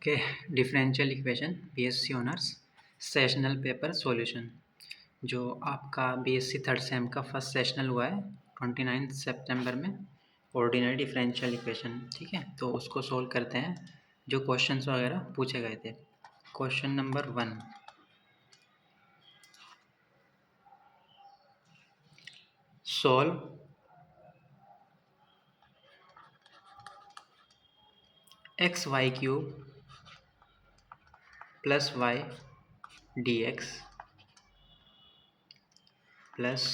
Okay, differential equation BSc honours sessional paper solution जो आपका BSc third same का first sessional हुआ है 29 सितंबर में। ऑर्डिनरी डिफरेंशियल इक्वेशन, ठीक है, तो उसको सोल्व करते हैं जो क्वेश्चंस वगैरह पूछे गए थे। Question number 1, solve X Y cube plus Y D x plus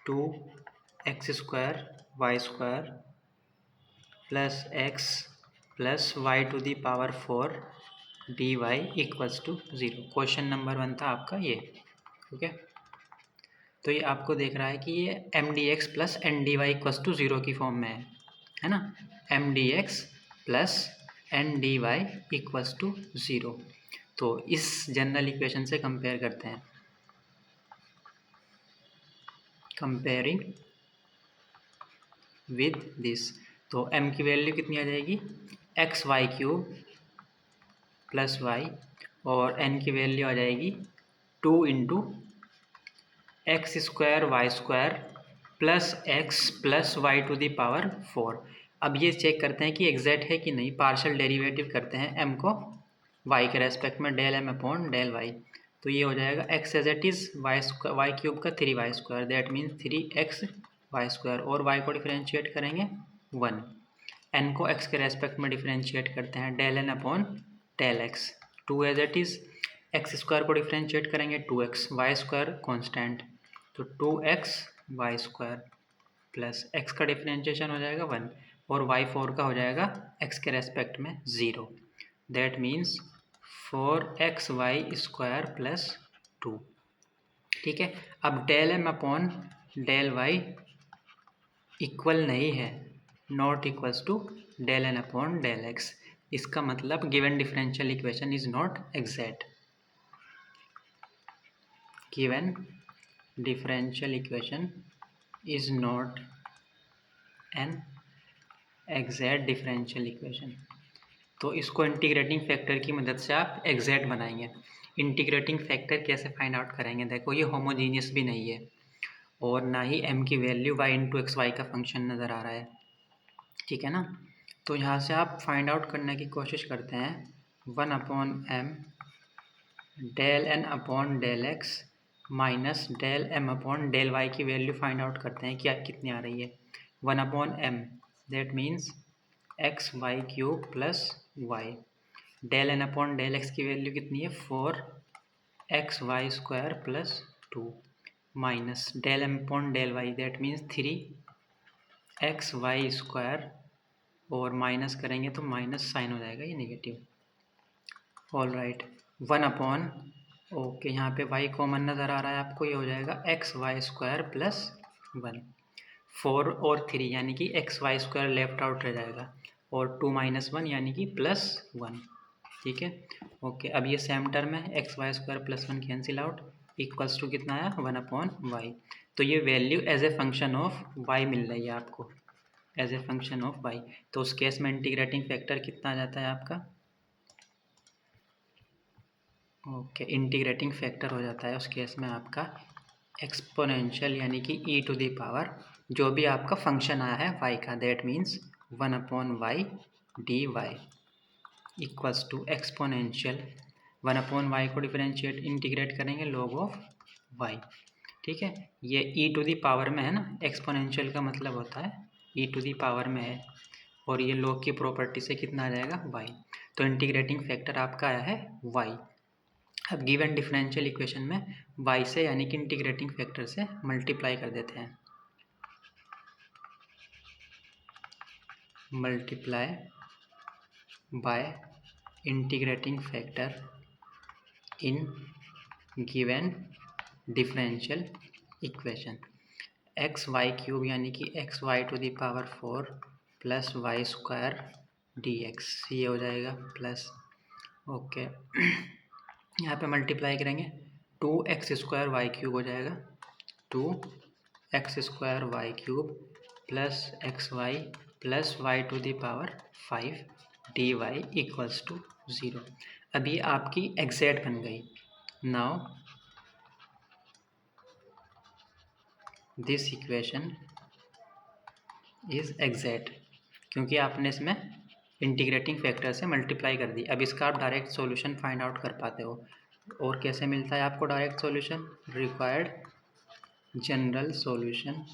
2x² Y square plus X plus Y to the power 4 D Y equals to 0। Question number 1 था आपका ये। ओके, तो ये आपको देख रहा है कि ये M D x plus N D Y equals to 0 की फॉर्म में है ना। M D x plus N D Y equals to 0। तो इस जनरल इक्वेशन से कंपेयर करते हैं। कंपेयरिंग विद दिस, तो m की वैल्यू कितनी आ जाएगी, X Y cube plus Y, और n की वैल्यू आ जाएगी 2 into X square Y square plus X plus Y to the power 4। अब ये चेक करते हैं कि एग्जैक्ट है कि नहीं। पार्शियल डेरिवेटिव करते हैं m को y के रेस्पेक्ट में, del m upon del y। तो ये हो जाएगा x as it is Y cube का 3y square, that means 3x Y square, और y को डिफ्रेंशिएट करेंगे 1। n को x के रेस्पेक्ट में डिफ्रेंशिएट करते हैं, del n upon del x। 2 as it is X square को डिफ्रेंशिएट करेंगे 2x, वाई स्क्वायर कॉन्स्टेंट, तो 2x Y square plus x का डिफ्रेंशिएशन हो जाएगा 1, और y4 का हो जाएगा x के रेस्पेक्ट में 0। That means 4x y square plus 2। ठीक है, अब del m upon del y equal नहीं है, not equals to del n upon del x। इसका मतलब given differential equation is not exact. गिवन differential equation is not an exact differential equation। तो इसको इंटीग्रेटिंग फैक्टर की मदद से आप एग्जैक्ट बनाएंगे। इंटीग्रेटिंग फैक्टर कैसे फाइंड आउट करेंगे, देखो ये होमोजीनियस भी नहीं है और ना ही m की value y into x y का फंक्शन नज़र आ रहा है, ठीक है ना। तो यहाँ से आप फाइंड आउट करने की कोशिश करते हैं 1 upon m del n upon del x minus del m upon del y की वैल्यू फाइंड आउट करते हैं क्या कितनी आ रही है। 1 upon m, that means x Y cube plus y, del n upon del x की वैल्यू कितनी है 4x y square plus 2 minus del m upon del y, that means 3x Y square, और माइनस करेंगे तो minus sign हो जाएगा, ये negative. All right, 1 upon, okay, यहाँ पे y कॉमन नज़र आ रहा है आपको, ये हो जाएगा एक्स वाई स्क्वायर प्लस 1। 4 और 3 यानी कि x y square left out रह जाएगा, और 2 माइनस 1 यानी कि प्लस 1। ठीक है, ओके, अब ये सेम टर्म है, x y square plus 1 cancel out, equals to कितना आया 1 अपॉन वाई। तो ये value as a function of y मिल रही है आपको, as a function of y. तो उस केस में इंटीग्रेटिंग फैक्टर कितना आ जाता है आपका, ओके, इंटीग्रेटिंग फैक्टर हो जाता है उस केस में आपका एक्सपोनेंशियल, यानी कि e टू दी पावर जो भी आपका फंक्शन आया है y का, that means 1 upon y d Y equals to exponential 1 upon y को डिफरेंशिएट इंटीग्रेट करेंगे log ऑफ y। ठीक है, ये e टू दी पावर में है ना, एक्सपोनेंशियल का मतलब होता है e टू दी पावर में है, और ये log की प्रॉपर्टी से कितना आ जाएगा y। तो इंटीग्रेटिंग फैक्टर आपका आया है y। अब गिवन डिफरेंशियल इक्वेशन में y से यानी कि इंटीग्रेटिंग फैक्टर से मल्टीप्लाई कर देते हैं। Multiply by integrating factor in given differential equation, x Y cube यानी कि x y to the power 4 plus y square d x, ये हो जाएगा प्लस, ओके, यहाँ पे मल्टीप्लाई करेंगे 2x स्क्वायर वाई क्यूब हो जाएगा, 2x square y cube plus x y plus Y to the power 5 d Y equals to 0। अभी आपकी एग्जैक्ट बन गई। Now this equation is exact, क्योंकि आपने इसमें इंटीग्रेटिंग फैक्टर से मल्टीप्लाई कर दी। अब इसका आप डायरेक्ट सॉल्यूशन फाइंड आउट कर पाते हो। और कैसे मिलता है आपको direct solution? Required general solution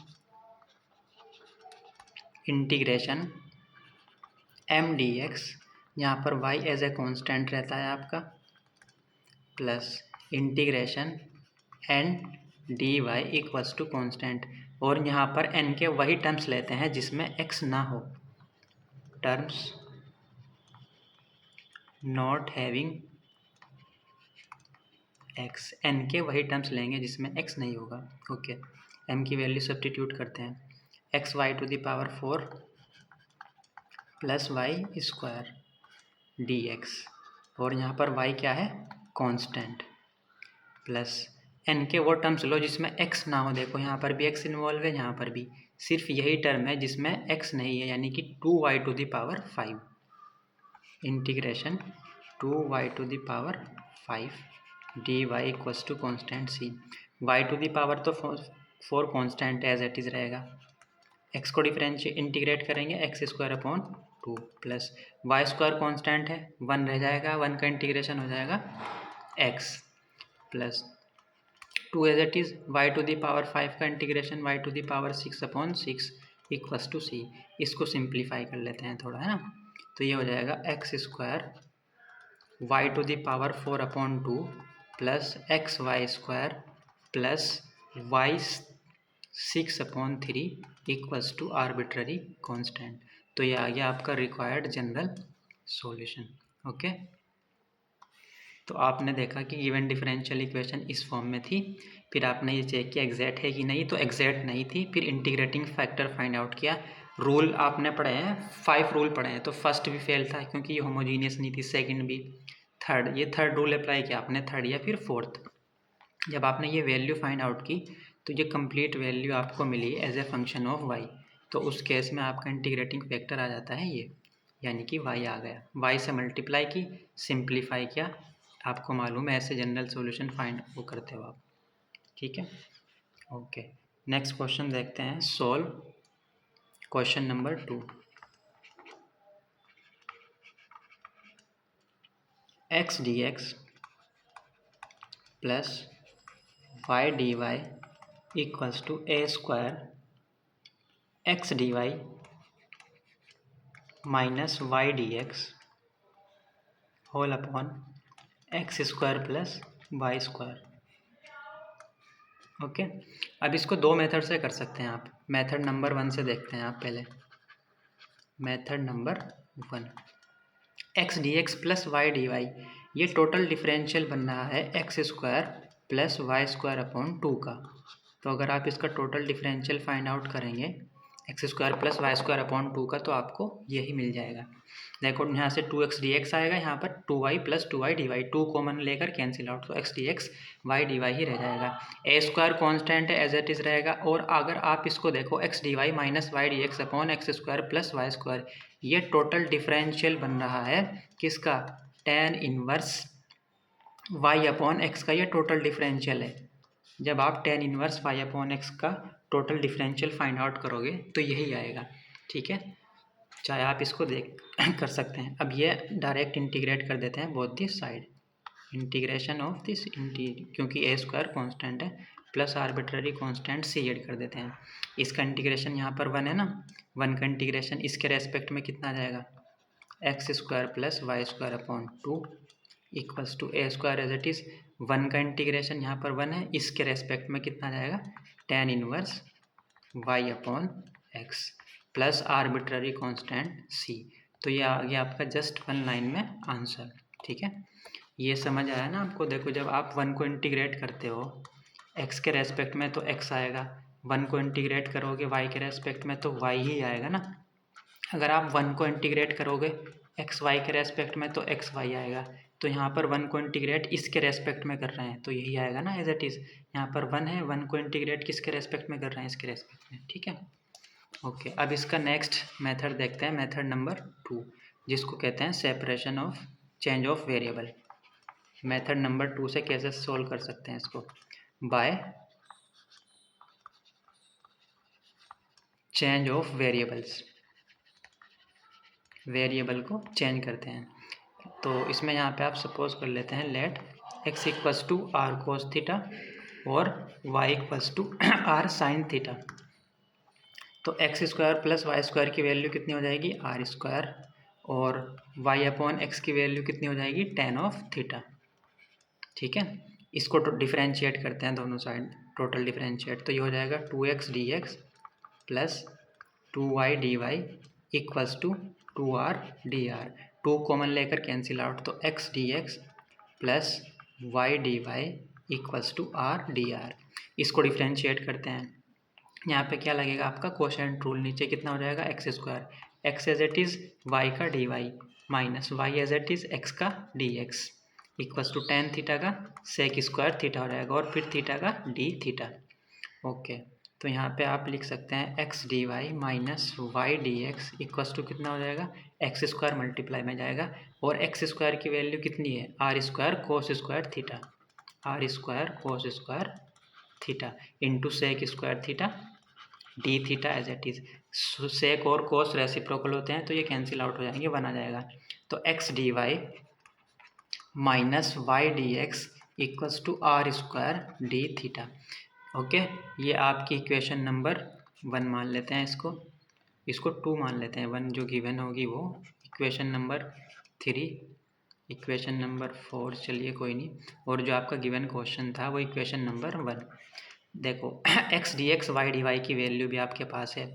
integration m D x, यहाँ पर वाई एज ए कॉन्स्टेंट रहता है आपका, plus integration n D Y equals to constant. और यहाँ पर एन के वही टर्म्स लेते हैं जिसमें एक्स ना हो, terms not having x, n के वही टर्म्स लेंगे जिसमें एक्स नहीं होगा। ओके, एम की वैल्यू सब्स्टिट्यूट करते हैं, x y to the power 4 plus y square d x, और यहाँ पर वाई क्या है? कांस्टेंट, प्लस एन के वो टर्म्स लो जिसमें एक्स ना हो। देखो यहाँ पर भी एक्स इन्वॉल्व है, यहाँ पर भी सिर्फ यही टर्म है जिसमें एक्स नहीं है, यानी कि 2y to the power 5 integration 2y to the power 5 d Y equals to constant c. Y to the power तो 4 कॉन्स्टेंट एज इट इज़ रहेगा। एक्स को डिफरेंशिएट इंटीग्रेट करेंगे x square upon 2 plus y square constant है 1 रह जाएगा, 1 का integration हो जाएगा x plus 2 as it is y to the power 5 का integration y to the power 6 upon 6 equals to सी। इसको सिंप्लीफाई कर लेते हैं थोड़ा, है ना। तो ये हो जाएगा x square y to the power 4 upon 2 plus x y square plus y 6 upon 3 equals to arbitrary constant. तो ये आ गया आपका रिक्वायर्ड जनरल सॉल्यूशन। ओके, तो आपने देखा कि गिवन डिफरेंशियल इक्वेशन इस फॉर्म में थी, फिर आपने ये चेक किया एग्जैक्ट है कि नहीं, तो एग्जैक्ट नहीं थी। फिर इंटीग्रेटिंग फैक्टर फाइंड आउट किया। रूल आपने पढ़े हैं, 5 रूल पढ़े हैं। तो फर्स्ट भी फेल था क्योंकि ये होमोजीनियस नहीं थी, सेकंड भी, थर्ड, ये थर्ड रूल अप्लाई किया आपने, थर्ड या फिर फोर्थ। जब आपने ये वैल्यू फाइंड आउट की तो ये कंप्लीट वैल्यू आपको मिली as a function of y. तो उस केस में आपका इंटीग्रेटिंग फैक्टर आ जाता है ये, यानी कि वाई आ गया। वाई से मल्टीप्लाई की, सिंप्लीफाई किया, आपको मालूम है ऐसे जनरल सॉल्यूशन फाइंड वो करते हो आप। ठीक है, ओके। नेक्स्ट क्वेश्चन देखते हैं, solve question number 2। X d x plus Y d Y equals to a square x d y minus y D x whole upon x square plus y square. Okay, अब इसको दो method से कर सकते हैं आप। मेथड नंबर 1 से देखते हैं आप पहले। Method number 1, x d x plus Y d y, ये टोटल डिफरेंशियल बन रहा है x square plus y square upon 2 का। तो अगर आप इसका टोटल डिफरेंशियल फाइंड आउट करेंगे x square plus y square upon 2 का, तो आपको यही मिल जाएगा। देखो यहाँ से 2x dx आएगा, यहाँ पर 2y plus 2y dy, 2 common लेकर कैंसिल आउट, तो x dx y dy ही रह जाएगा। A square constant as it is रहेगा। और अगर आप इसको देखो x dy minus y D x upon x square plus y square, ये टोटल डिफरेंशियल बन रहा है किसका? tan inverse y upon x का, ये टोटल डिफरेंशियल है। जब आप tan inverse y upon x का टोटल डिफरेंशियल फाइंड आउट करोगे तो यही आएगा। ठीक है, चाहे आप इसको देख कर सकते हैं। अब ये डायरेक्ट इंटीग्रेट कर देते हैं both this side, integration of this क्योंकि ए स्क्वायर कॉन्स्टेंट है प्लस आर्बिट्ररी कॉन्स्टेंट सी ऐड कर देते हैं। इसका इंटीग्रेशन यहाँ पर 1 है ना, 1 का इंटीग्रेशन इसके रेस्पेक्ट में कितना आ जाएगा? X square plus y square upon 2 equals to a square as it is, 1 का इंटीग्रेशन यहाँ पर 1 है, इसके रेस्पेक्ट में कितना आ जाएगा? tan inverse y upon x plus arbitrary constant c. तो ये आ गया आपका जस्ट 1 लाइन में आंसर। ठीक है, ये समझ आया ना आपको। देखो जब आप 1 को इंटीग्रेट करते हो x के रेस्पेक्ट में तो x आएगा, 1 को इंटीग्रेट करोगे y के रेस्पेक्ट में तो y ही आएगा ना। अगर आप 1 को इंटीग्रेट करोगे एक्स वाई के रेस्पेक्ट में तो एक्स वाई आएगा। तो यहाँ पर 1 को इंटीग्रेट इसके रेस्पेक्ट में कर रहे हैं तो यही आएगा ना एज इट इज़। यहाँ पर 1 है, 1 को इंटीग्रेट किसके रेस्पेक्ट में कर रहे हैं? इसके रेस्पेक्ट में। ठीक है, ओके। अब इसका नेक्स्ट मेथड देखते हैं, मेथड नंबर 2, जिसको कहते हैं separation of change of variable. Method number 2 से कैसे सोल्व कर सकते हैं इसको? By change of variables, variable को चेंज करते हैं। तो इसमें यहाँ पे आप सपोज कर लेते हैं let x equals to r cos theta और y equals to r sine theta. तो x square plus y square की वैल्यू कितनी हो जाएगी? आर स्क्वायर, और y अपॉन एक्स की वैल्यू कितनी हो जाएगी? Tan of theta. ठीक है, इसको डिफरेंशिएट करते हैं दोनों साइड, टोटल डिफरेंशिएट। तो ये हो जाएगा 2x dx plus 2y dy equals to 2r dr। 2 common लेकर कैंसिल आउट, तो x dx plus y dy equals to r dr। इसको डिफरेंशिएट करते हैं। यहाँ पे क्या लगेगा आपका? Quotient rule. नीचे कितना हो जाएगा? X square, x as it is y का d y minus y as it is x का d x equals to tan theta का सेक स्क्वायर थीटा हो जाएगा, और फिर थीटा का डी थीटा। ओके, तो यहाँ पे आप लिख सकते हैं x d y minus y D x equals to कितना हो जाएगा? एक्स स्क्वायर मल्टीप्लाई में जाएगा, और एक्स स्क्वायर की वैल्यू कितनी है? R square cos square theta, r square cos square theta into sec square theta d theta as it is. Sec और कोस रेसिप्रोकल होते हैं तो ये कैंसिल आउट हो जाएंगे, 1 आ जाएगा। तो x d y minus y D x equals to r square d theta. Okay, ये आपकी इक्वेशन नंबर 1 मान लेते हैं इसको, इसको 2 मान लेते हैं, 1 जो गिवन होगी वो इक्वेशन नंबर 3, इक्वेशन नंबर 4 चलिए कोई नहीं, और जो आपका गिवन क्वेश्चन था वो इक्वेशन नंबर 1। देखो x d x y d y की वैल्यू भी आपके पास है,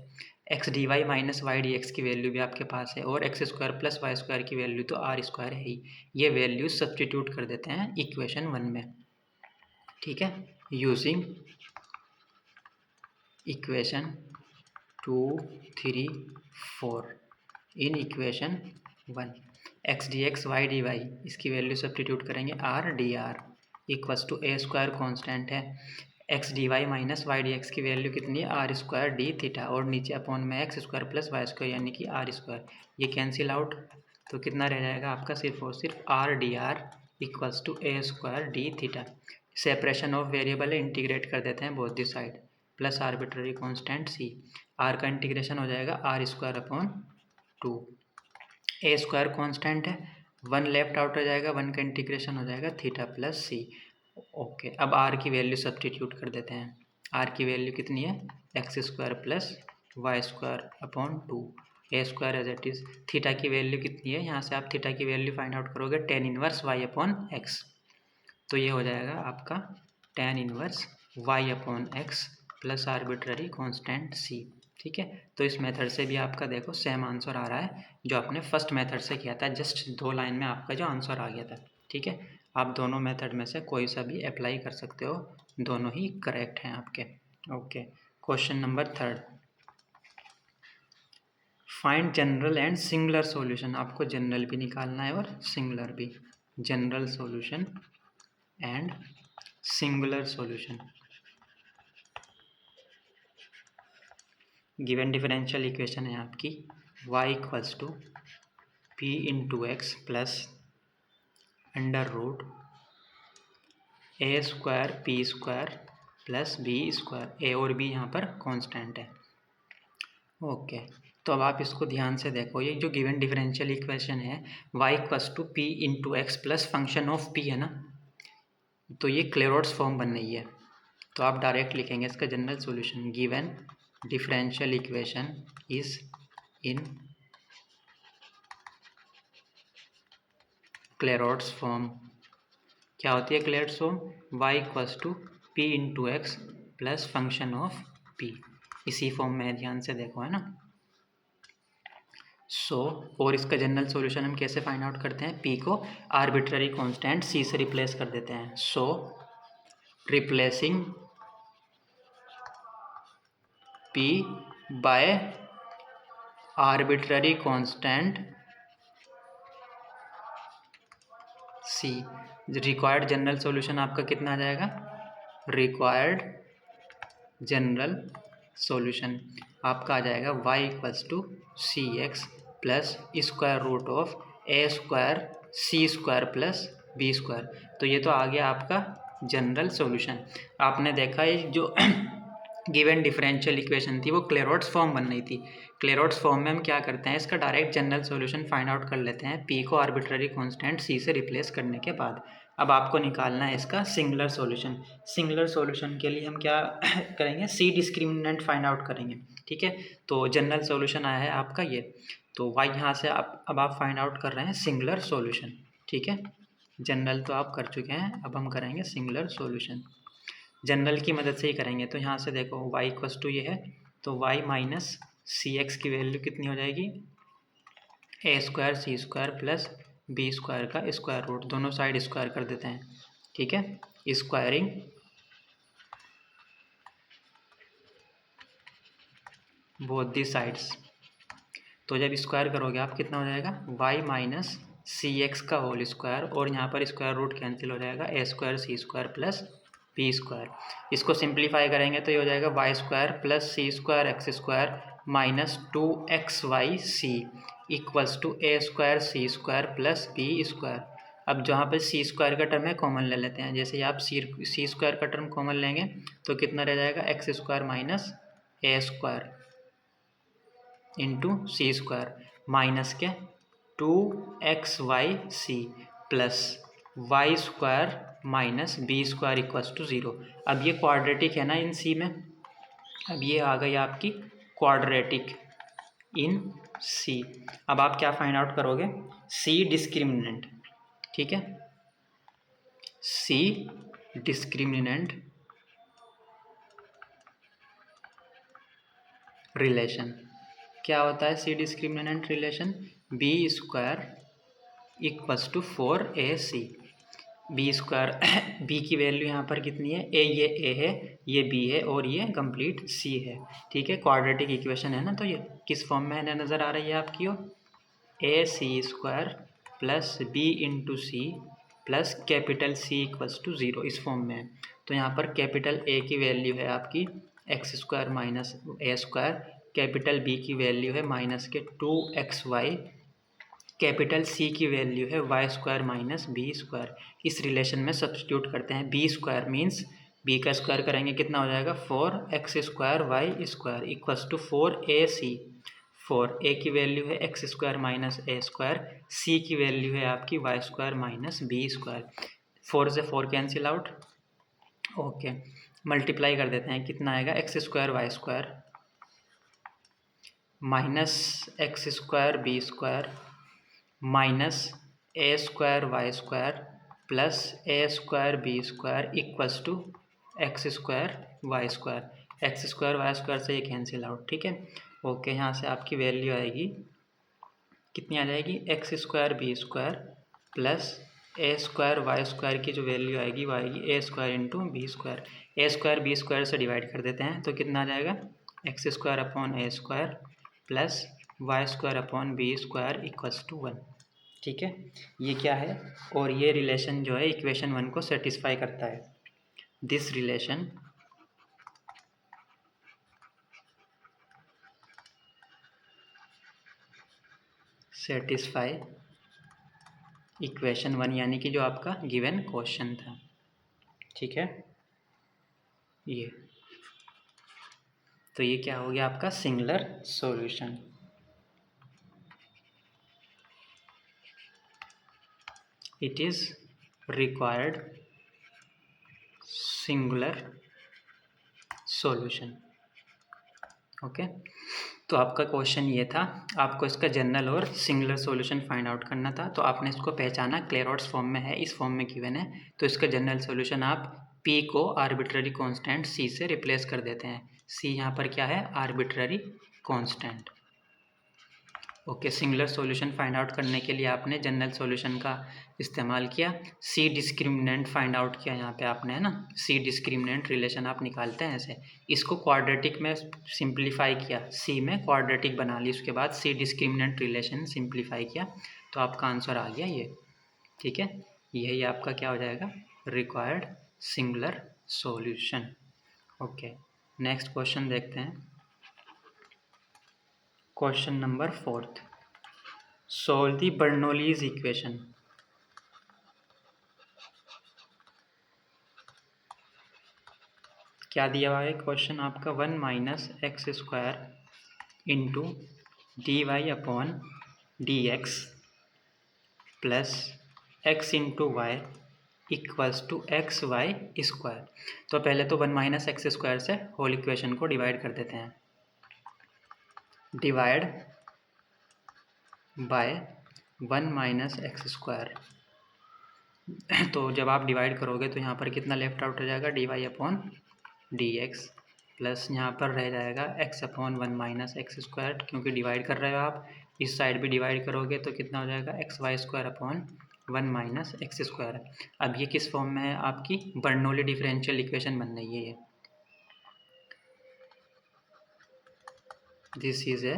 x d y minus y D x की वैल्यू भी आपके पास है, और x square plus y square की वैल्यू तो आर स्क्वायर है ही। ये वैल्यू सब्सटीट्यूट कर देते हैं इक्वेशन 1 में। ठीक है, using equation 2, 3, 4 in equation 1, x d x y d y इसकी वैल्यू सब्सटीट्यूट करेंगे r d r equals to a square constant है, x d y minus y D x की वैल्यू कितनी है? आर स्क्वायर डी थीटा, और नीचे upon में x square plus y square यानी कि आर स्क्वायर। ये कैंसिल आउट, तो कितना रह जाएगा आपका? सिर्फ और सिर्फ r d r equals to a square d theta. Separation of variable integrate कर देते हैं both the side, plus arbitrary constant c, r का इंटीग्रेशन हो जाएगा r square upon 2, a square constant है, 1 लेफ्ट आउट हो जाएगा, 1 का इंटीग्रेशन हो जाएगा थीटा प्लस सी। ओके, अब आर की वैल्यू सब्सटीट्यूट कर देते हैं। आर की वैल्यू कितनी है? X square plus y square upon 2, a square as it is. Theta की वैल्यू कितनी है? यहाँ से आप थीटा की वैल्यू फाइंड आउट करोगे, tan inverse y upon x. तो ये हो जाएगा आपका tan inverse y upon x plus arbitrary constant c. ठीक है, तो इस मेथड से भी आपका देखो सेम आंसर आ रहा है जो आपने फर्स्ट मेथड से किया था, जस्ट 2 लाइन में आपका जो आंसर आ गया था। ठीक है, आप दोनों मेथड में से कोई सा भी अप्लाई कर सकते हो, दोनों ही करेक्ट हैं आपके। Okay, question number 3, find general and singular solution. आपको जनरल भी निकालना है और सिंगुलर भी। General solution and singular solution. Given differential equation है आपकी y equals to p into x plus under root a square p square plus b square, a और b यहाँ पर कांस्टेंट है। ओके, तो अब आप इसको ध्यान से देखो, ये जो गिवन डिफरेंशियल इक्वेशन है y equals to p into x plus function of p है ना, तो ये क्लेरोड्स फॉर्म बन रही है। तो आप डायरेक्ट लिखेंगे इसका general solution, given differential equation is in Clairaut's form. क्या होती है Clairaut's form? y equals to p into x plus function of p, इसी फॉर्म में ध्यान से देखो, है ना। और इसका जनरल सॉल्यूशन हम कैसे फाइंड आउट करते हैं? p को आर्बिट्ररी कांस्टेंट c से रिप्लेस कर देते हैं। Replacing p by arbitrary constant c, required general solution आपका कितना आ जाएगा? रिक्वायर्ड जनरल सॉल्यूशन आपका आ जाएगा y equals to c x plus square root of a square c square plus b square. तो ये तो आ गया आपका जनरल सॉल्यूशन। आपने देखा है जो गिवन डिफरेंशियल इक्वेशन थी वो क्लेरोट्स फॉर्म बन रही थी। क्लेरोट्स फॉर्म में हम क्या करते हैं, इसका direct general solution find out कर लेते हैं पी को आर्बिट्ररी कांस्टेंट सी से रिप्लेस करने के बाद। अब आपको निकालना है इसका सिंगुलर सॉल्यूशन। सिंगुलर सॉल्यूशन के लिए हम क्या करेंगे, सी डिस्क्रिमिनेंट फाइंड आउट करेंगे। ठीक है, तो जनरल सॉल्यूशन आया है आपका ये, तो वाई यहाँ से अब आप फाइंड आउट कर रहे हैं सिंगुलर सॉल्यूशन। ठीक है, जनरल तो आप कर चुके हैं, अब हम करेंगे सिंगुलर सॉल्यूशन। जनरल की मदद से ही करेंगे। तो यहाँ से देखो y इक्वस टू ये है, तो y माइनस सी एक्स की वैल्यू कितनी हो जाएगी, ए square c square plus b square का स्क्वायर रूट, दोनों साइड स्क्वायर कर देते हैं। ठीक है, स्क्वायरिंग बोथ दी साइड्स। तो जब स्क्वायर करोगे आप कितना हो जाएगा, y माइनस सी एक्स का होल स्क्वायर, और यहाँ पर स्क्वायर रूट कैंसिल हो जाएगा, a square c square plus b square. इसको सिंप्लीफाई करेंगे तो ये हो जाएगा y square plus c square x square minus 2xy c equals to a square c square plus b square. अब जहाँ पर सी स्क्वायर का टर्म है कॉमन ले लेते हैं। जैसे ही आप सी स्क्वायर का टर्म कॉमन लेंगे तो कितना रह जाएगा, x square minus a square into c square minus के 2xy plus y square minus b square equals to 0। अब ये क्वाड्रेटिक है ना इन सी में, अब ये आ गई आपकी क्वाड्रेटिक इन सी। अब आप क्या फाइंड आउट करोगे, सी डिस्क्रिमिनेंट। ठीक है, सी डिस्क्रिमिनेंट रिलेशन क्या होता है, c discriminant relation b square equals to 4ac। B square b की वैल्यू यहाँ पर कितनी है, ये ए है, ये बी है और ये कंप्लीट सी है। ठीक है, क्वाड्रेटिक इक्वेशन है ना, तो ये किस फॉर्म में है नज़र आ रही है आपकी, हो a c square plus b into c plus capital c equals to 0, इस फॉर्म में है। तो यहाँ पर कैपिटल ए की वैल्यू है आपकी x square minus a square, capital B की वैल्यू है माइनस के 2xy, कैपिटल सी की वैल्यू है Y square minus b square. इस रिलेशन में सब्स्टिट्यूट करते हैं, बी स्क्वायर मीन्स बी का स्क्वायर करेंगे कितना हो जाएगा, 4x square Y square equals to 4ac। 4a की वैल्यू है x square minus a square, सी की वैल्यू है आपकी Y square minus b square. 4 से 4 कैंसिल आउट, ओके मल्टीप्लाई कर देते हैं, कितना आएगा, x square Y square minus x square b square minus a square Y square plus a square b square equals to x square Y square. X square Y square से ये cancel out. ठीक है, okay यहाँ से आपकी value आएगी कितनी आ जाएगी, x square b square plus a square Y square की जो वैल्यू आएगी वो आएगी a square into b square. A square b square से डिवाइड कर देते हैं तो कितना आ जाएगा, x square upon a square plus y square upon b square equals to 1। ठीक है, ये क्या है, और ये रिलेशन जो है इक्वेशन 1 को सेटिस्फाई करता है। दिस रिलेशन सेटिस्फाई इक्वेशन 1, यानी कि जो आपका गिवन क्वेश्चन था। ठीक है, ये तो ये क्या हो गया आपका singular solution. It is required singular solution. Okay, तो आपका क्वेश्चन ये था, आपको इसका जनरल और सिंगुलर सॉल्यूशन फाइंड आउट करना था। तो आपने इसको पहचाना क्लेरोट्स फॉर्म में है, इस फॉर्म में गिवन है, तो इसका जनरल सॉल्यूशन आप p को आर्बिट्ररी कांस्टेंट c से रिप्लेस कर देते हैं। c यहाँ पर क्या है, arbitrary constant. Okay, singular solution find out करने के लिए आपने जनरल सॉल्यूशन का इस्तेमाल किया, सी डिस्क्रिमिनेंट फाइंड आउट किया यहाँ पे आपने, है ना, सी डिस्क्रिमिनेंट रिलेशन आप निकालते हैं ऐसे। इसको क्वाड्रेटिक में सिंप्लीफाई किया, सी में क्वाड्रेटिक बना ली, उसके बाद सी डिस्क्रिमिनेंट रिलेशन सिंप्लीफाई किया, तो आपका आंसर आ गया ये। ठीक है, यही आपका क्या हो जाएगा, required singular solution. Okay, next question देखते हैं, question number 4th, solve the Bernoulli's equation। क्या दिया हुआ है क्वेश्चन आपका 1 minus x square into d y upon d x plus x into y equals to x y square. तो पहले तो 1 माइनस एक्स स्क्वायर से होल इक्वेशन को डिवाइड कर देते हैं। Divide by 1 minus x square. तो जब आप डिवाइड करोगे तो यहाँ पर कितना लेफ्ट आउट हो जाएगा, d y upon d x plus यहाँ पर रह जाएगा x upon 1 minus x square, क्योंकि डिवाइड कर रहे हो आप, इस साइड भी डिवाइड करोगे तो कितना हो जाएगा, x y square upon 1 minus x square. अब ये किस फॉर्म में है, आपकी बर्नौली डिफरेंशियल इक्वेशन बन रही है ये। This is a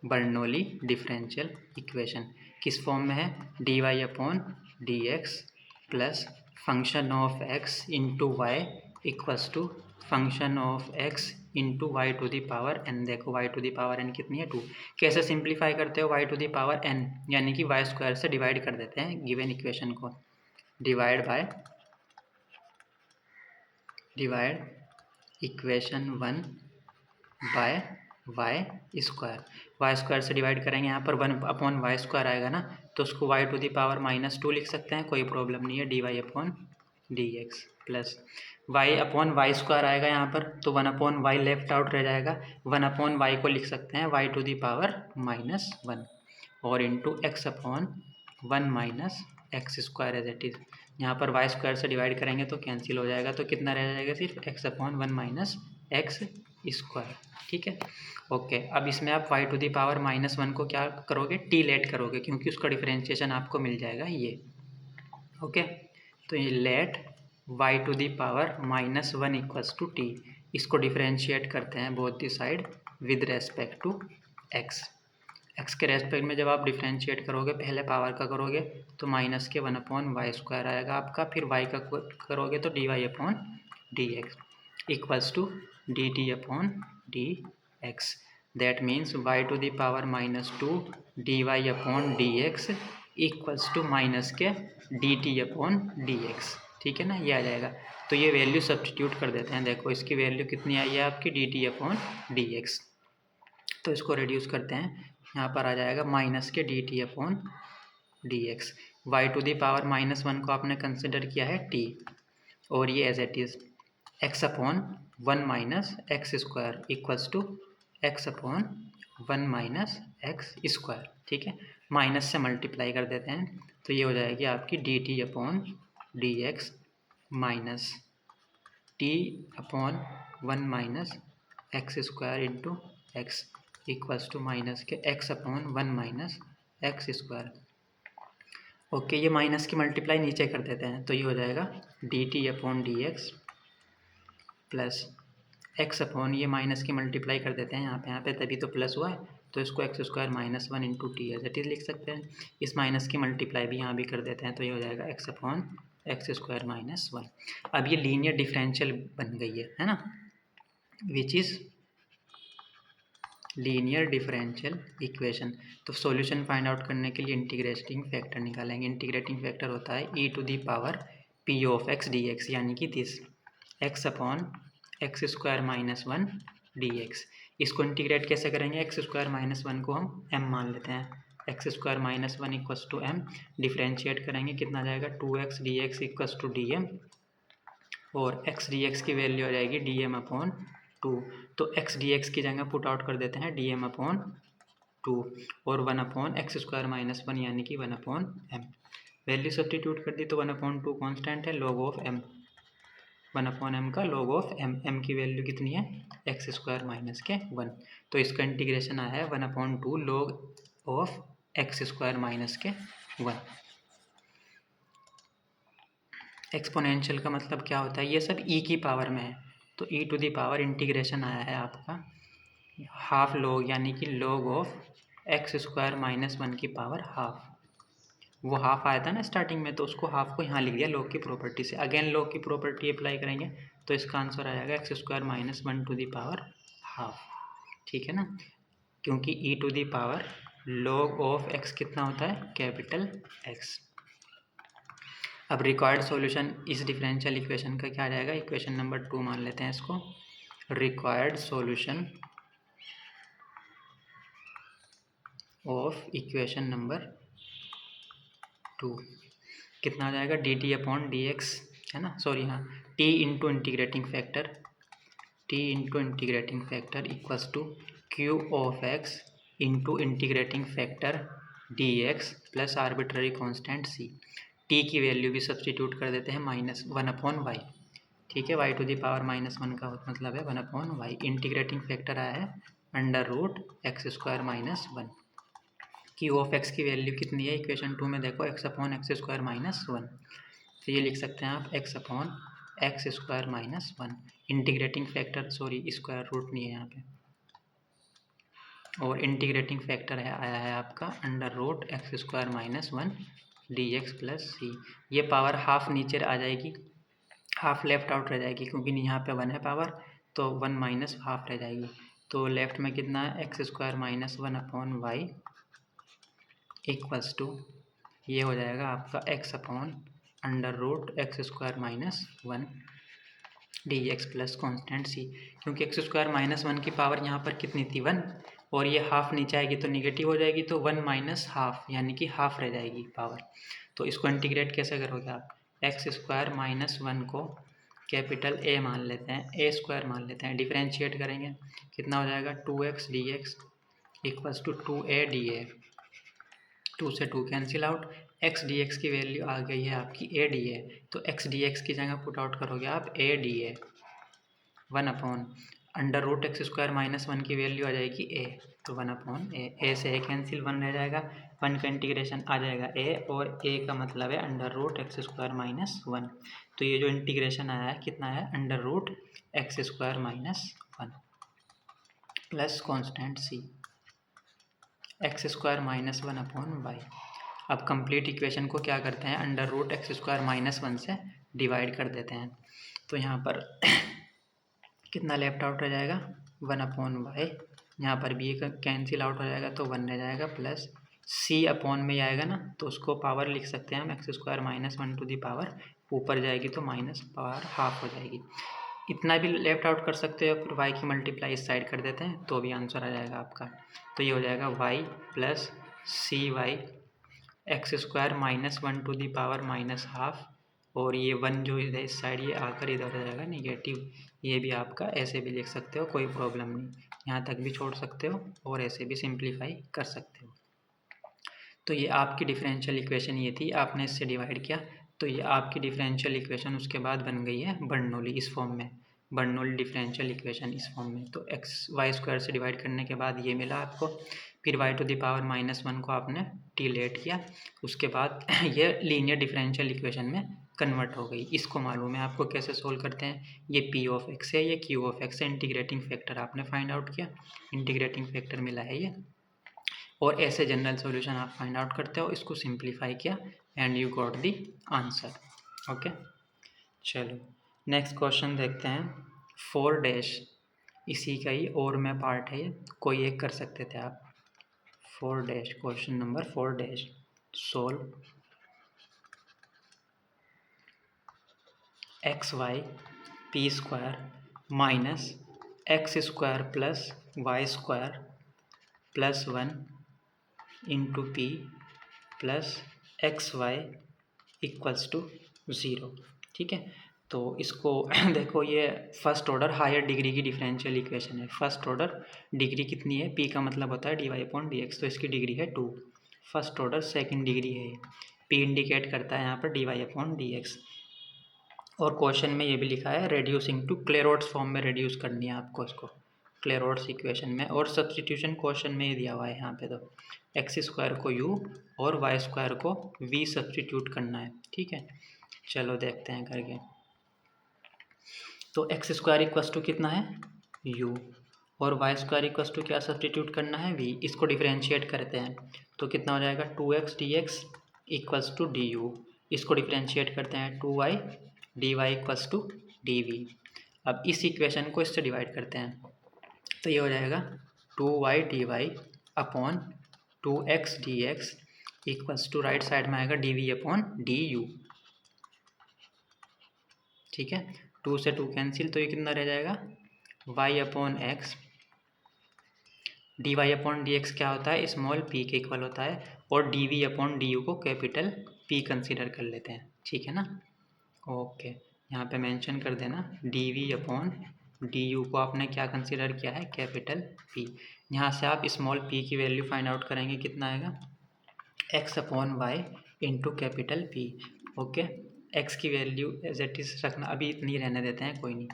Bernoulli differential equation. किस फॉर्म में है, d y upon d x plus function of x into y equals to function of x into y to the power n. देखो y to the power n कितनी है, 2। कैसे simplify करते हो, y to the power n यानी कि y square से divide कर देते हैं गिवन इक्वेशन को। Divide equation 1 bye Y square से डिवाइड करेंगे, यहाँ पर 1 अपॉन वाई स्क्वायर आएगा ना, तो उसको वाई टू दी पावर -2 लिख सकते हैं, कोई प्रॉब्लम नहीं है। D y upon d x plus y upon y square आएगा यहाँ पर, तो 1 अपॉन वाई लेफ्ट आउट रह जाएगा, 1 अपॉन वाई को लिख सकते हैं वाई टू दी पावर -1 और into x upon 1 minus x square as it is. यहाँ पर वाई स्क्वायर से डिवाइड करेंगे तो कैंसिल हो जाएगा, तो कितना रह जाएगा, सिर्फ x upon 1 minus x square. ठीक है, ओके। अब इसमें आप वाई टू दी पावर -1 को क्या करोगे, टी लेट करोगे, क्योंकि उसका डिफरेंशिएशन आपको मिल जाएगा ये। ओके, तो ये let y to the power -1 equals to t, इसको डिफरेंशिएट करते हैं both the side with respect to x. X के रेस्पेक्ट में जब आप डिफरेंशिएट करोगे, पहले पावर का करोगे तो माइनस के 1 अपॉन वाई स्क्वायर आएगा आपका, फिर वाई का करोगे तो d y upon d x equals to d t upon d x. That means y to the power -2 d y upon d x equals to minus के d t upon d x. ठीक है ना, ये आ जाएगा। तो ये value substitute कर देते हैं। देखो इसकी वैल्यू कितनी आई है आपकी, d t upon d x. तो इसको रिड्यूस करते हैं, यहाँ पर आ जाएगा माइनस के d t upon d x. Y to the power -1 को आपने कंसिडर किया है टी, और ये as it is x upon 1 minus x square equals to x upon 1 minus x square. ठीक है, माइनस से मल्टीप्लाई कर देते हैं, तो ये हो जाएगी आपकी d t upon d x minus t upon 1 minus x square into x equals to minus k x upon 1 minus x square. Okay, ये माइनस की मल्टीप्लाई नीचे कर देते हैं, तो ये हो जाएगा d t upon d x plus x upon, ये माइनस की मल्टीप्लाई कर देते हैं यहाँ पे तभी तो प्लस हुआ है, तो इसको x square -1 into t as it is लिख सकते हैं। इस माइनस की मल्टीप्लाई भी यहाँ भी कर देते हैं, तो ये हो जाएगा एक्स अपॉन एक्स स्क्वायर -1। अब ये लीनियर डिफरेंशियल बन गई है ना, which is linear differential equation. तो सॉल्यूशन फाइंड आउट करने के लिए इंटीग्रेटिंग फैक्टर निकालेंगे। इंटीग्रेटिंग फैक्टर होता है e to the power p of x d x, यानी कि this x upon x square -1 d x. इसको इंटीग्रेट कैसे करेंगे, एक्स स्क्वायर -1 को हम m मान लेते हैं, x square -1 equals to m। Differentiate करेंगे, कितना आ जाएगा, 2x d x equals to d m, और x डी एक्स की वैल्यू आ जाएगी डी एम अपॉन 2। तो x डी एक्स की जगह पुट आउट कर देते हैं डी एम अपॉन 2 और 1 अपॉन एक्स स्क्वायर -1 यानी कि 1 अपॉन m। वैल्यू सब्स्टिट्यूट कर दी तो 1 अपॉन 2 कॉन्स्टेंट है, log of m, 1 upon m का लॉग ऑफ m। m की वैल्यू कितनी है, एक्स स्क्वायर -1। तो इसका इंटीग्रेशन आया है 1 upon 2 log of x square -1। Exponential का मतलब क्या होता है, ये सब e की पावर में है, तो e to the power integration आया है आपका हाफ लॉग, यानी कि लॉग ऑफ एक्स स्क्वायर -1 की पावर हाफ। वो हाफ आया था ना स्टार्टिंग में, तो उसको हाफ को यहाँ लिख दिया लॉग की प्रॉपर्टी से। अगेन लॉग की प्रॉपर्टी अप्लाई करेंगे तो इसका आंसर आ जाएगा x square -1 to the power half. ठीक है ना, क्योंकि e to the power log of x कितना होता है, कैपिटल एक्स। अब रिक्वायर्ड सॉल्यूशन इस डिफरेंशियल इक्वेशन का क्या आ जाएगा, इक्वेशन नंबर 2 मान लेते हैं इसको। Required solution of equation number 2 कितना आ जाएगा, d t upon d x, है ना, सॉरी हाँ, t into integrating factor equals to q of x into integrating factor d x plus arbitrary constant c. T की वैल्यू भी substitute कर देते हैं -1/y, ठीक है, y टू दी पावर -1 का मतलब है 1/y। इंटीग्रेटिंग फैक्टर आया है √x² - 1। क्यू ऑफ एक्स की वैल्यू कितनी है इक्वेशन 2 में, देखो x/(x²) - 1, तो ये लिख सकते हैं आप x/(x²) - 1। Integrating factor, sorry square root नहीं है यहाँ पे, और इंटीग्रेटिंग फैक्टर आया है आपका (x² - 1 dx प्लस सी। ये पावर हाफ नीचे आ जाएगी, हाफ लेफ्ट आउट रह जाएगी, क्योंकि यहाँ पे 1 है पावर, तो 1 माइनस हाफ रह जाएगी। तो लेफ्ट में कितना है, x² - 1/y इक्वल्स टू, ये हो जाएगा आपका x/(x² - 1 dx प्लस कॉन्स्टेंट सी। क्योंकि x² - 1 की पावर यहाँ पर कितनी थी, 1, और ये हाफ नीचे आएगी तो निगेटिव हो जाएगी, तो 1 माइनस हाफ यानी कि हाफ रह जाएगी पावर। तो इसको इंटीग्रेट कैसे करोगे आप, x² - 1 को कैपिटल A मान लेते हैं, a² मान लेते हैं, डिफरेंशिएट करेंगे, कितना हो जाएगा 2x dx equals to 2a dA, 2 से 2 कैंसिल आउट, x dx की वैल्यू आ गई है आपकी a dA, तो x dx की जगह पुट आउट करोगे आप a dA 1/(x² - 1 की वैल्यू आ जाएगी a, तो 1/a से a कैंसिल, 1 रह जाएगा, 1 का इंटीग्रेशन आ जाएगा a, और a का मतलब है (x² - 1), तो ये जो इंटीग्रेशन आया है कितना है (x² - 1 plus constant c x² - 1/y। अब कंप्लीट इक्वेशन को क्या करते हैं, (x² - 1 से डिवाइड कर देते हैं, तो यहाँ पर कितना लेफ्ट आउट रह जाएगा 1/y, यहाँ पर भी एक कैंसिल आउट हो जाएगा तो 1 रह जाएगा, प्लस c अपॉन में आएगा ना, तो उसको पावर लिख सकते हैं हम (x² - 1 टू दी पावर), ऊपर जाएगी तो माइनस पावर हाफ हो जाएगी। इतना भी लेफ्ट आउट कर सकते हो, फिर y की मल्टीप्लाई इस साइड कर देते हैं तो भी आंसर आ जाएगा आपका। तो ये हो जाएगा y plus cy (x² - 1 to the power -half), और ये 1 जो इधर इस साइड ये आकर इधर हो जाएगा निगेटिव। ये भी आपका ऐसे भी लिख सकते हो, कोई प्रॉब्लम नहीं, यहाँ तक भी छोड़ सकते हो और ऐसे भी सिंप्लीफाई कर सकते हो। तो ये आपकी डिफरेंशियल इक्वेशन ये थी, आपने इससे डिवाइड किया, तो ये आपकी डिफरेंशियल इक्वेशन उसके बाद बन गई है बर्नौली इस फॉर्म में, बर्नौली डिफरेंशियल इक्वेशन इस फॉर्म में। तो y² से डिवाइड करने के बाद ये मिला आपको, फिर y टू दी पावर -1 को आपने t लेट किया, उसके बाद ये लीनियर डिफरेंशियल इक्वेशन में कन्वर्ट हो गई। इसको मालूम है आपको कैसे सोल्व करते हैं, ये p ऑफ x है, ये q ऑफ x है, इंटीग्रेटिंग फैक्टर आपने फाइंड आउट किया, इंटीग्रेटिंग फैक्टर मिला है ये, और ऐसे जनरल सॉल्यूशन आप फाइंड आउट करते हो, इसको सिंप्लीफाई किया and you got the answer. Okay, चलो नेक्स्ट क्वेश्चन देखते हैं। 4 इसी का ही और में पार्ट है, ये कोई एक कर सकते थे आप। 4 question number 4 solve xy p² minus x² plus y² plus 1 into p plus XY equals to 0, ठीक है। तो इसको देखो, ये फर्स्ट ऑर्डर हायर डिग्री की डिफरेंशियल इक्वेशन है। फर्स्ट ऑर्डर डिग्री कितनी है, p का मतलब होता है dy/dx, तो इसकी डिग्री है 2। फर्स्ट ऑर्डर सेकंड डिग्री है, p इंडिकेट करता है यहाँ पर dy/dx। और क्वेश्चन में ये भी लिखा है रेड्यूसिंग टू क्लेरोट्स फॉर्म में रेड्यूस करनी है आपको इसको, क्लेरोट्स इक्वेशन में। और सब्सटीट्यूशन क्वेश्चन में ही दिया हुआ है यहाँ पे, तो x² को u और y² को v सब्सटीट्यूट करना है, ठीक है। चलो देखते हैं करके। तो x² इक्वस टू कितना है u, और y² इक्वस टू क्या सब्सटीट्यूट करना है v, इसको डिफरेंशिएट करते हैं तो कितना हो जाएगा 2x dx equals to du, इसको डिफरेंशिएट करते हैं 2y dy equals to dv। अब इस इक्वेशन को इससे डिवाइड करते हैं, तो ये हो जाएगा 2y dy upon 2x dx equals to right side में आएगा dv अपॉन du। ठीक है, 2 से 2 कैंसिल, तो ये कितना रह जाएगा y upon x, d y upon d x क्या होता है, स्मॉल p के इक्वल होता है, और d v upon d u को कैपिटल P कंसीडर कर लेते हैं, ठीक है ना। ओके, यहाँ पे मेंशन कर देना d v upon d u को आपने क्या कंसीडर किया है, कैपिटल P। यहाँ से आप स्मॉल p की वैल्यू फाइंड आउट करेंगे, कितना आएगा x upon y into capital P। Okay, x की वैल्यू एज इट इज रखना, अभी इतनी रहने देते हैं, कोई नहीं।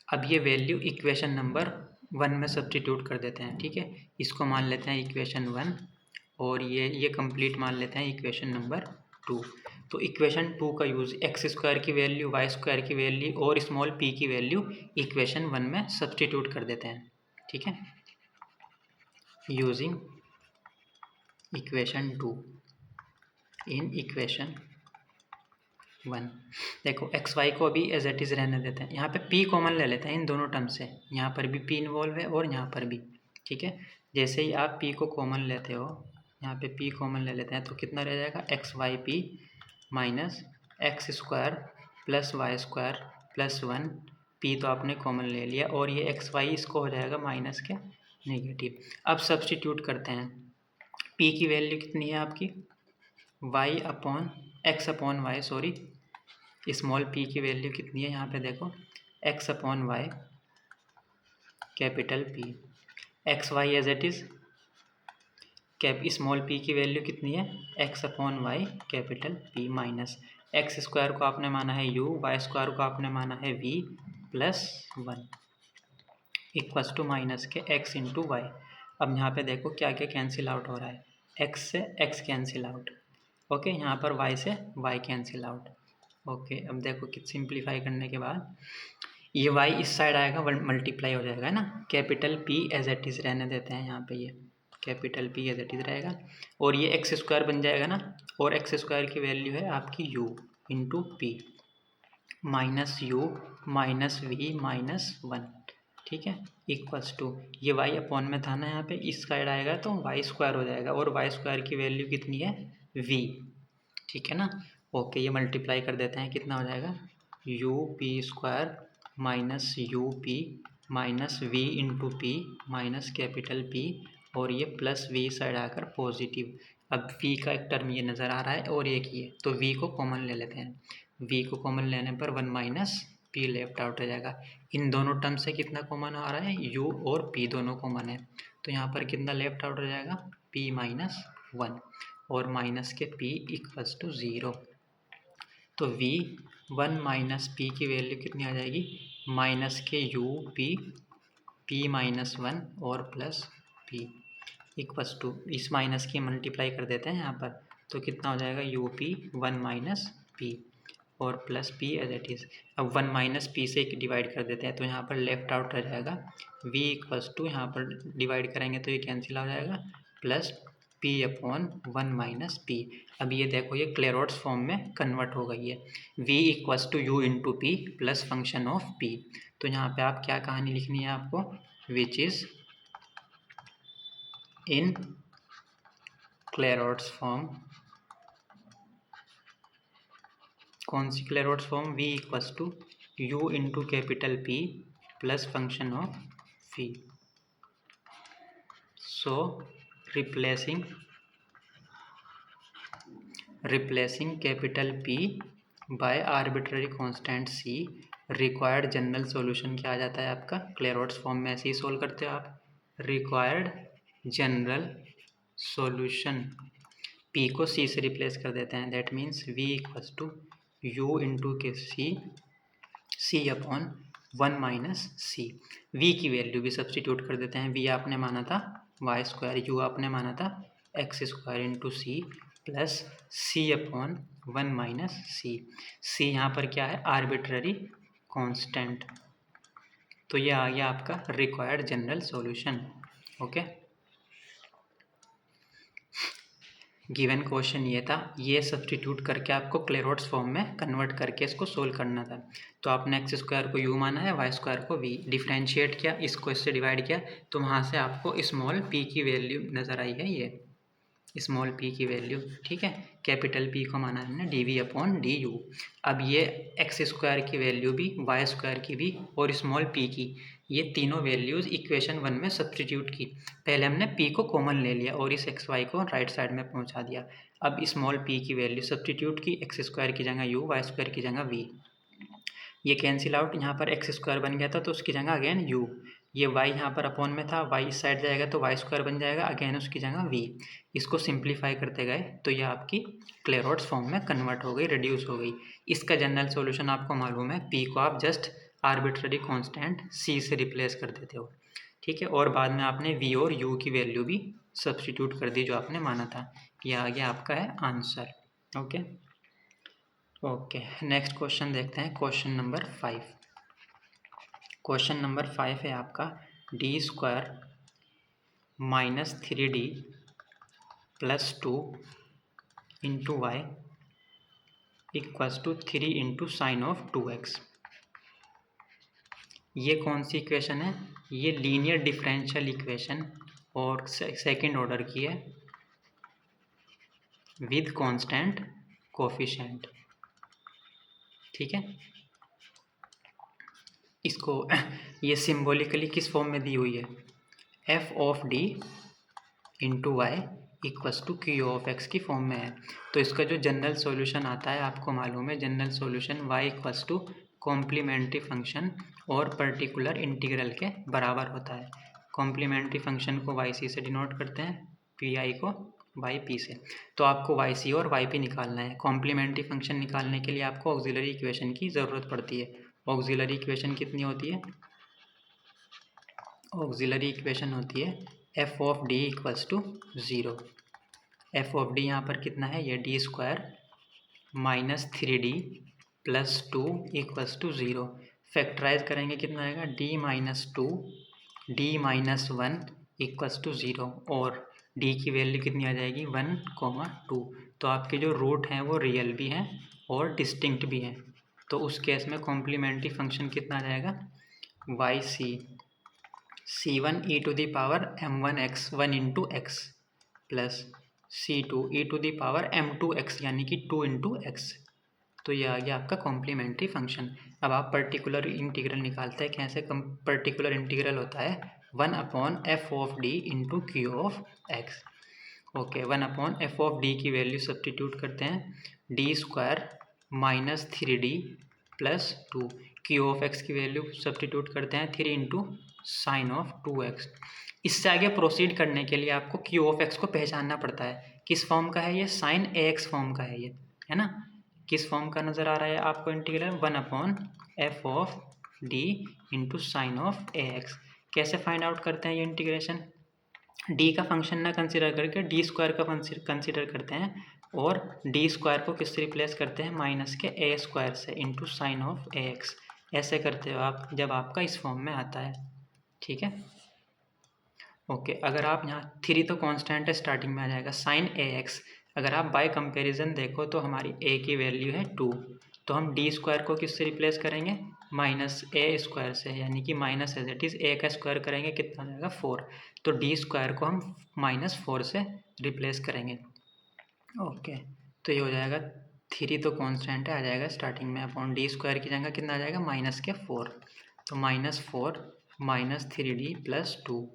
अब ये वैल्यू इक्वेशन नंबर 1 में सब्स्टिट्यूट कर देते हैं, ठीक है, इसको मान लेते हैं इक्वेशन 1, और ये कंप्लीट मान लेते हैं इक्वेशन नंबर 2। तो इक्वेशन 2 का यूज़ एक्स स्क्वायर की वैल्यू, वाई स्क्वायर की वैल्यू और स्मॉल p की वैल्यू इक्वेशन 1 में सब्स्टिट्यूट कर देते हैं, ठीक है, यूजिंग इक्वेशन 2 इन इक्वेशन 1। देखो एक्स वाई को अभी एज इट इज़ रहने देते हैं, यहाँ पे p कॉमन ले लेते हैं इन दोनों टर्म से, यहाँ पर भी p इन्वॉल्व है और यहाँ पर भी, ठीक है। जैसे ही आप p को कॉमन लेते हो, यहाँ पे p कॉमन ले लेते हैं, तो कितना रह जाएगा x y p minus x square plus y square plus 1, p तो आपने कॉमन ले लिया, और ये एक्स वाई इसको हो जाएगा माइनस के नेगेटिव। अब सब्स्टिट्यूट करते हैं, p की वैल्यू कितनी है आपकी y upon x upon y, sorry small p की वैल्यू कितनी है, यहाँ पे देखो x upon y capital P, x y as it is small p की वैल्यू कितनी है x upon y capital P minus x square को आपने माना है u, वाई स्क्वायर को आपने माना है v plus 1 equals to minus के x इंटू वाई। अब यहाँ पे देखो क्या क्या कैंसिल आउट हो रहा है, x से x कैंसिल आउट, ओके, यहाँ पर y से y कैंसिल आउट। ओके, अब देखो कि सिंप्लीफाई करने के बाद ये y इस साइड आएगा, मल्टीप्लाई हो जाएगा ना, capital P as it is रहने देते हैं, यहाँ पे ये capital P as it is रहेगा, और ये एक्स स्क्वायर बन जाएगा ना, और एक्स स्क्वायर की वैल्यू है आपकी u into p minus u minus v minus 1, ठीक है, इक्वल्स टू ये y अपॉन में था ना, यहाँ पे इस साइड आएगा तो वाई स्क्वायर हो जाएगा, और वाई स्क्वायर की वैल्यू कितनी है v, ठीक है ना। ओके, ये मल्टीप्लाई कर देते हैं, कितना हो जाएगा u p square minus u p minus v into p minus capital P, और ये प्लस v साइड आकर पॉजिटिव। अब v का एक टर्म ये नज़र आ रहा है और एक ये, तो v को कॉमन ले लेते हैं, v को कॉमन लेने पर 1 माइनस p लेफ्ट आउट हो जाएगा। इन दोनों टर्म से कितना कॉमन आ रहा है, u और p दोनों कॉमन है, तो यहाँ पर कितना लेफ्ट आउट हो जाएगा p माइनस 1, और माइनस के p इक्वल्स टू 0, तो v 1 माइनस p की वैल्यू कितनी आ जाएगी, माइनस के u p माइनस 1 और प्लस p इक्वल्स टू, इस माइनस की मल्टीप्लाई कर देते हैं यहाँ पर, तो कितना हो जाएगा यू पी 1 माइनस p और plus p as it is. अब 1 माइनस p से डिवाइड कर देते हैं, तो यहाँ पर लेफ्ट आउट रह जाएगा v इक्वल्स टू, यहाँ पर डिवाइड करेंगे तो ये कैंसिल हो जाएगा, plus p upon 1 minus p। अब ये देखो ये क्लेरोट्स फॉर्म में कन्वर्ट हो गई है, v equals to u into p plus function of p। तो यहाँ पे आप क्या कहानी लिखनी है आपको, which is in Clairaut's form, कौन सी Clairaut's form, v equals to u into capital P plus function of phi। So replacing capital P by arbitrary constant c, required general solution क्या आ जाता है आपका, क्लेरोट्स फॉर्म में ऐसे ही सोल्व करते हो आप, रिक्वायर्ड जनरल सॉल्यूशन p को c से रिप्लेस कर देते हैं, that means v equals to u into के c upon 1 minus c। v की वैल्यू भी सब्सटीट्यूट कर देते हैं, v आपने माना था वाई स्क्वायर, u आपने माना था x square into c plus c upon 1 minus c यहाँ पर क्या है आर्बिट्ररी कांस्टेंट, तो ये आ गया आपका required general solution. Okay, given question ये था, ये सब्स्टिट्यूट करके आपको क्लेरोट्स फॉर्म में कन्वर्ट करके इसको सोल्व करना था। तो आपने एक्स स्क्वायर को u माना है, वाई स्क्वायर को v, डिफ्रेंशिएट किया, इसको इससे डिवाइड किया, तो वहाँ से आपको स्मॉल p की वैल्यू नज़र आई है ये, स्मॉल पी की वैल्यू, ठीक है। कैपिटल पी को माना हमने dv/du। अब ये एक्स स्क्वायर की वैल्यू भी, वाई स्क्वायर की भी और स्मॉल पी की, ये तीनों वैल्यूज़ इक्वेशन 1 में सब्स्टिट्यूट की। पहले हमने पी को कॉमन ले लिया और इस एक्स वाई को राइट साइड में पहुंचा दिया। अब स्मॉल पी की वैल्यू सब्स्टिट्यूट की, एक्स स्क्वायर की जगह यू, वाई स्क्वायर की जगह वी। ये कैंसिल आउट, यहाँ पर एक्स स्क्वायर बन गया था तो उसकी जगह अगेन यू। ये y यहाँ पर अपॉन में था, y इस साइड जाएगा तो वाई स्क्वायर बन जाएगा, अगेन उसकी जगह v। इसको सिंप्लीफाई करते गए तो ये आपकी क्लेरॉट्स फॉर्म में कन्वर्ट हो गई, रिड्यूस हो गई। इसका जनरल सॉल्यूशन आपको मालूम है, p को आप जस्ट आर्बिट्ररी कांस्टेंट c से रिप्लेस कर देते हो, ठीक है। और बाद में आपने v और u की वैल्यू भी सब्स्टिट्यूट कर दी जो आपने माना था। यह आ गया आपका है आंसर। ओके, नेक्स्ट क्वेश्चन देखते हैं, क्वेश्चन नंबर 5। क्वेश्चन नंबर 5 है आपका d² - 3d + 2 × y = 3 × sin(2x)। ये कौन सी इक्वेशन है? ये लीनियर डिफरेंशियल इक्वेशन और सेकंड ऑर्डर की है विद कांस्टेंट कोफिशिएंट, ठीक है। इसको ये सिंबॉलिकली किस फॉर्म में दी हुई है? f(d) × y = q(x) की फॉर्म में है। तो इसका जो जनरल सॉल्यूशन आता है आपको मालूम है, general solution y = complementary function और पर्टिकुलर इंटीग्रल के बराबर होता है। कॉम्प्लीमेंट्री फंक्शन को yc से डिनोट करते हैं, pi को yp से। तो आपको yc और yp निकालना है। कॉम्प्लीमेंट्री फंक्शन निकालने के लिए आपको ऑक्सिलरी इक्वेशन की ज़रूरत पड़ती है। ऑक्सिलरी इक्वेशन कितनी होती है? ऑक्सिलरी इक्वेशन होती है f(d) = 0। f(d) यहाँ पर कितना है? ये d² - 3d + 2 = 0। फैक्टराइज करेंगे कितना आएगा? d - 2 d - 1 = 0 और d की वैल्यू कितनी आ जाएगी? 1, 2। तो आपके जो रूट हैं वो रियल भी हैं और डिस्टिंक्ट भी हैं। तो उस केस में कॉम्प्लीमेंट्री फंक्शन कितना आ जाएगा? yc c1 e⁻m1x 1 × x plus c2 e⁻m2x यानी कि 2 × x। तो ये आ गया आपका कॉम्प्लीमेंट्री फंक्शन। अब आप पर्टिकुलर इंटीग्रल निकालते हैं, कैसे? पर्टिकुलर इंटीग्रल होता है 1/f(d) × q(x). ओके, 1/f(d) की वैल्यू सब्स्टिट्यूट करते हैं, d² - 3d + 2। q(x) की वैल्यू सब्स्टिट्यूट करते हैं 3 × sin(2x)। इससे आगे प्रोसीड करने के लिए आपको q(x) को पहचानना पड़ता है। किस फॉर्म का है ये? sin ax फॉर्म का है ये, है ना। किस फॉर्म का नज़र आ रहा है आपको इंटीग्रल? 1/f(d) × sin(ax)। कैसे फाइंड आउट करते हैं ये इंटीग्रेशन? d का फंक्शन ना कंसिडर करके d² का कंसिडर करते हैं और d² को किससे रिप्लेस करते हैं? माइनस के a² से इंटू sin(ax). ऐसे करते हो आप जब आपका इस फॉर्म में आता है, ठीक है। ओके, अगर आप यहाँ 3 तो कांस्टेंट है, स्टार्टिंग में आ जाएगा sin ax। अगर आप बाय कंपैरिजन देखो तो हमारी a की वैल्यू है 2, तो हम d² को किससे रिप्लेस करेंगे? -a² से, यानी कि minus as it is a का स्क्वायर करेंगे, कितना आ जाएगा? 4। तो d² को हम -4 से रिप्लेस करेंगे। ओके, तो ये हो जाएगा 3 तो कांस्टेंट है, आ जाएगा स्टार्टिंग में, अपॉन d² की जगह कितना आ जाएगा? -4। तो -4 - 3d + 2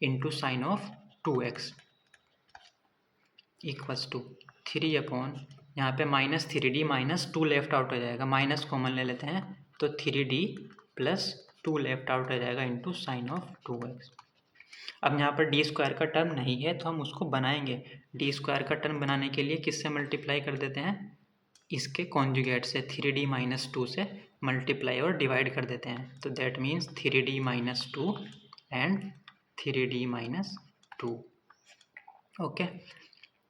इंटू sin(2x) = 3 यहाँ पे -3d - 2 लेफ्ट आउट हो जाएगा, माइनस कॉमन ले लेते हैं तो 3d + 2 लेफ्ट आउट हो जाएगा इंटू sin(2x)। अब यहाँ पर d² का टर्म नहीं है तो हम उसको बनाएंगे। d² का टर्म बनाने के लिए किससे मल्टीप्लाई कर देते हैं? इसके कॉन्जुगेट से, 3d - 2 से मल्टीप्लाई और डिवाइड कर देते हैं। तो that means 3d - 2 and 3d - 2। Okay,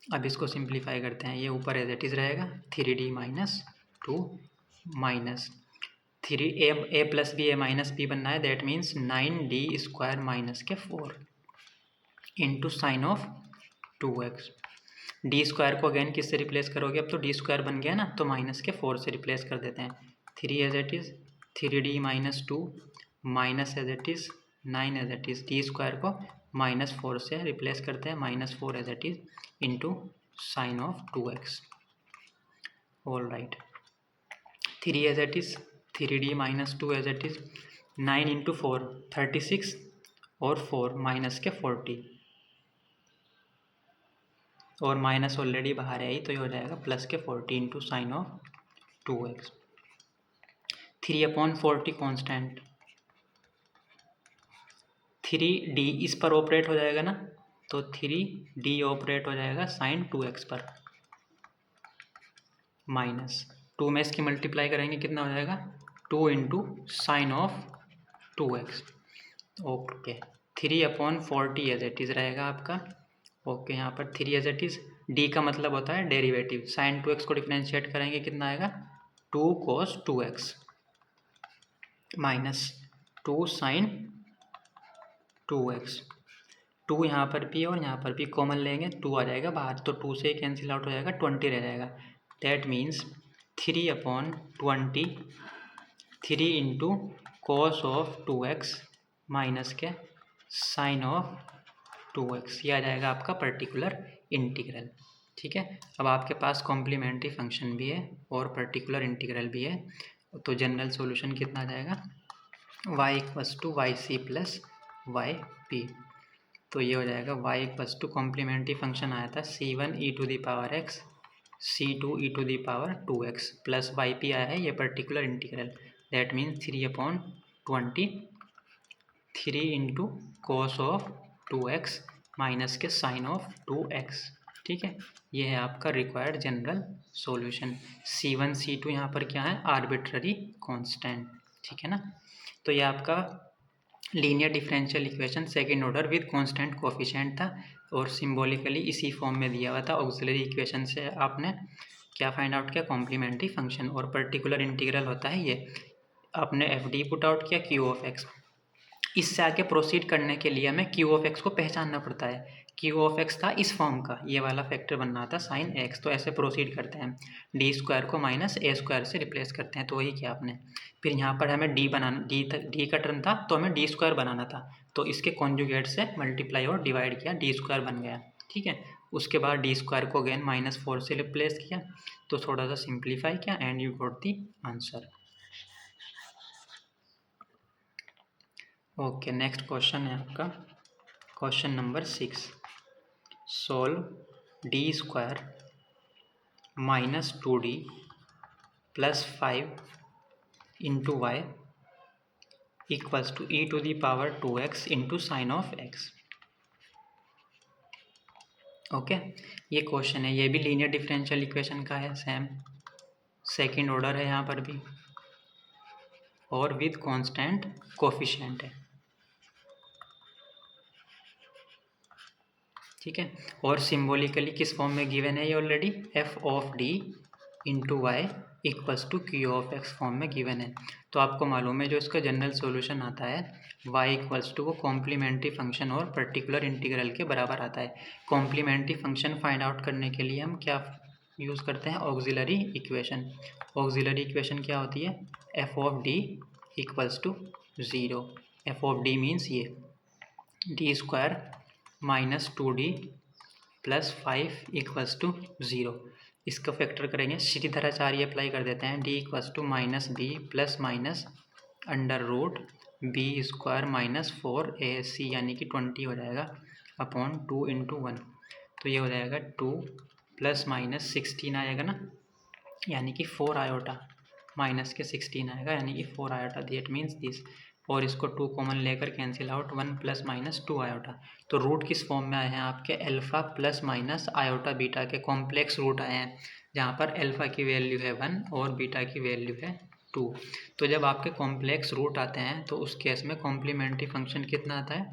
अब इसको सिंप्लीफाई करते हैं, ये ऊपर एज इट इज़ रहेगा, 3d - 2 minus 3a + b a - b बनना है, that means 9d² - 4 into sin(2x). d² को अगेन किससे रिप्लेस करोगे? अब तो d² बन गया ना, तो -4 से रिप्लेस कर देते हैं। 3 as it is 3d - 2 minus as it is 9 as it is, d² को -4 से रिप्लेस करते हैं, -4 as it is into sine of 2x। All right, 3 as it is, 3d minus 2 as it is, 9 into 4 36 और 4 minus के 40 और minus already बाहर है ही तो ये हो जाएगा प्लस के 40 into sine of 2x। 3/40 constant, 3d इस पर ऑपरेट हो जाएगा ना, तो 3d ऑपरेट हो जाएगा साइन 2x पर, माइनस 2 में इसकी मल्टीप्लाई करेंगे कितना हो जाएगा 2 into sine of 2x। Okay, 3/40 as it is रहेगा आपका। ओके, यहाँ पर 3 एज इट इज़, डी का मतलब होता है डेरिवेटिव, साइन 2x को डिफरेंशिएट करेंगे कितना आएगा 2 cos 2x minus 2 sign 2x। 2 यहाँ पर भी और यहाँ पर भी कॉमन लेंगे, 2 आ जाएगा बाहर तो 2 से कैंसिल आउट हो जाएगा, 20 रह जाएगा। That means 3/20, 3 into cos of 2x minus के साइन ऑफ 2x, ये आ जाएगा आपका पर्टिकुलर इंटीग्रल। ठीक है, अब आपके पास कॉम्प्लीमेंट्री फंक्शन भी है और पर्टिकुलर इंटीग्रल भी है, तो जनरल सॉल्यूशन कितना आ जाएगा y equals to y c plus y p. तो ये हो जाएगा y equals to complementary function आया था c1 e to the power x, c2 e to the power 2x plus y p आया है ये particular integral. That means 3/20, 3 into cos of 2x minus के साइन ऑफ 2x। ठीक है, ये है आपका required general solution. c1 c2 यहाँ पर क्या है आर्बिट्ररी कांस्टेंट। ठीक है ना, तो ये आपका linear differential equation second order with constant coefficient था और सिंबॉलिकली इसी फॉर्म में दिया हुआ था। ऑक्सिलरी इक्वेशन से आपने क्या फाइंड आउट किया कॉम्प्लीमेंट्री फंक्शन, और पर्टिकुलर इंटीग्रल होता है ये, आपने एफ डी पुट आउट किया क्यू ऑफ एक्स। इससे आगे प्रोसीड करने के लिए हमें क्यू ऑफ एक्स को पहचानना पड़ता है। क्यू ऑफ एक्स था इस फॉर्म का, ये वाला फैक्टर बनना था साइन एक्स, तो ऐसे प्रोसीड करते हैं, डी स्क्वायर को माइनस ए स्क्वायर से रिप्लेस करते हैं, तो वही किया आपने। फिर यहाँ पर हमें डी बनाना, डी का टर्म था तो हमें डी स्क्वायर बनाना था, तो इसके कॉन्जुगेट से मल्टीप्लाई और डिवाइड किया, डी स्क्वायर बन गया। ठीक है, उसके बाद डी स्क्वायर को अगेन -4 से रिप्लेस किया, तो थोड़ा सा सिंप्लीफाई किया and you got the answer. Okay, next question है आपका question number 6। Solve d square -2d plus 5 into y equals to e to the power 2x into sine of x। Okay, ये question है, ये भी linear differential equation का है, same second order है यहाँ पर भी और विद कांस्टेंट कोफिशिएंट है। ठीक है, और सिंबॉलिकली किस फॉर्म में गिवन है ये already, f of d into y equals to q of x form में गिवन है। तो आपको मालूम है जो इसका जनरल सॉल्यूशन आता है y इक्वल्स टू वो कॉम्प्लीमेंट्री फंक्शन और पर्टिकुलर इंटीग्रल के बराबर आता है। कॉम्प्लीमेंट्री फंक्शन फाइंड आउट करने के लिए हम क्या यूज़ करते हैं ऑक्सिलरी इक्वेशन। ऑक्सिलरी इक्वेशन क्या होती है, f of d equals to 0। F of d means ये d square -2d plus 5 equals to 0। इसका फैक्टर करेंगे, श्रीधराचार्य अप्लाई कर देते हैं, d equals to -b plus minus under root b square -4ac यानी कि 20 हो जाएगा अपॉन 2 इंटू 1। तो ये हो जाएगा 2 प्लस माइनस 16 आएगा ना, यानी कि 4 आयोटा माइनस के 16 आएगा यानी कि 4 आयोटा, दैट मीन्स दिस। और इसको 2 कॉमन लेकर cancel out, 1 plus minus 2 iota. तो रूट किस फॉर्म में आए हैं आपके, alpha plus minus iota beta के कॉम्प्लेक्स रूट आए हैं, जहाँ पर अल्फ़ा की वैल्यू है 1 और बीटा की वैल्यू है 2। तो जब आपके कॉम्प्लेक्स रूट आते हैं तो उस केस में कॉम्प्लीमेंट्री फंक्शन कितना आता है,